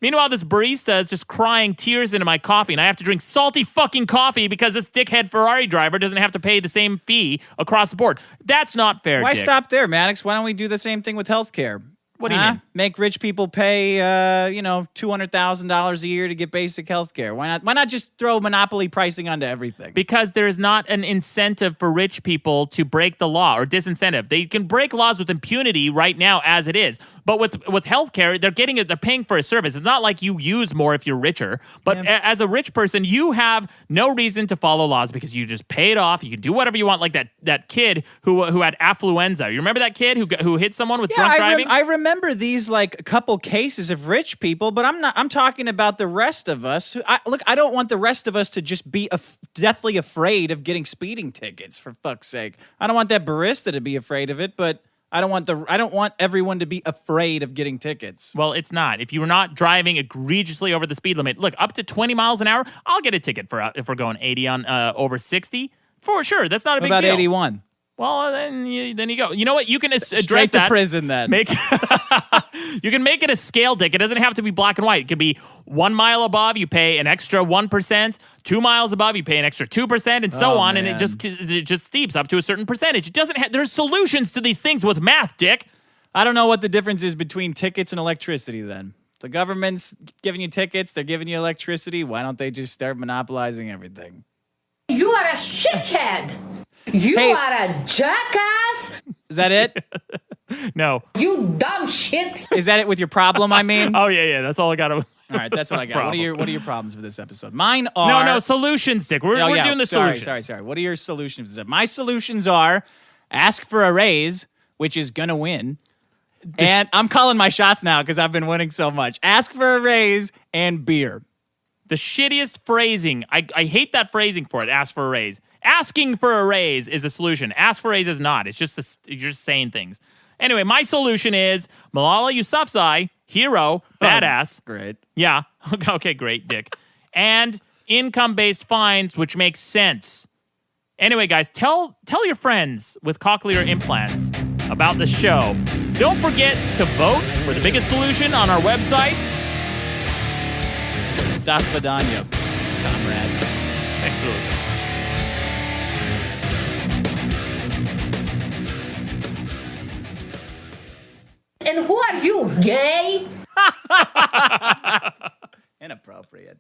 A: Meanwhile, this barista is just crying tears into my coffee, and I have to drink salty fucking coffee because this dickhead Ferrari driver doesn't have to pay the same fee across the board. That's not fair,
B: Why
A: Dick.
B: stop there, Maddox? Why don't we do the same thing with healthcare?
A: What do you mean?
B: Make rich people pay, $200,000 a year to get basic health care. Why not? Why not just throw monopoly pricing onto everything?
A: Because there is not an incentive for rich people to break the law or disincentive. They can break laws with impunity right now as it is. But with healthcare, they're paying for a service. It's not like you use more if you're richer. But as a rich person, you have no reason to follow laws because you just pay it off. You can do whatever you want. Like that kid who had affluenza. You remember that kid who hit someone with drunk driving?
B: I remember these like couple cases of rich people, but I'm talking about the rest of us. I don't want the rest of us to just be deathly afraid of getting speeding tickets, for fuck's sake. I don't want that barista to be afraid of it, but I don't want everyone to be afraid of getting tickets.
A: Well, it's not. If you're not driving egregiously over the speed limit, look, up to 20 miles an hour, I'll get a ticket for if we're going 80 on over 60. For sure. That's not a big deal.
B: What about 81?
A: Well, then you go. You know what? You can address
B: Straight
A: that.
B: to prison then.
A: You can make it a scale, Dick. It doesn't have to be black and white. It can be 1 mile above, you pay an extra 1%. 2 miles above, you pay an extra 2%, and so on. Man. And it just steeps up to a certain percentage. It doesn't have. There's solutions to these things with math, Dick.
B: I don't know what the difference is between tickets and electricity. Then the government's giving you tickets. They're giving you electricity. Why don't they just start monopolizing everything?
D: You are a shithead. You are a jackass.
B: Is that it?
A: No.
D: You dumb shit.
B: Is that it with your problem, I mean?
A: Oh, yeah. That's all I got.
B: All right, that's what I got. What are your problems for this episode? Mine are...
A: No, solutions, Dick. We're doing the solutions.
B: Sorry. What are your solutions for this? My solutions are ask for a raise, which is going to win. And I'm calling my shots now because I've been winning so much. Ask for a raise and beer.
A: The shittiest phrasing. I hate that phrasing for it. Ask for a raise. Asking for a raise is the solution. Ask for a raise is not. It's just you're just saying things. Anyway, my solution is Malala Yousafzai, hero, badass.
B: Great.
A: Yeah. Okay, great, Dick. And income-based fines, which makes sense. Anyway, guys, tell your friends with cochlear implants about the show. Don't forget to vote for the biggest solution on our website.
B: Das Vidania, comrade.
A: Thanks for listening.
D: And who are you, gay?
B: Inappropriate.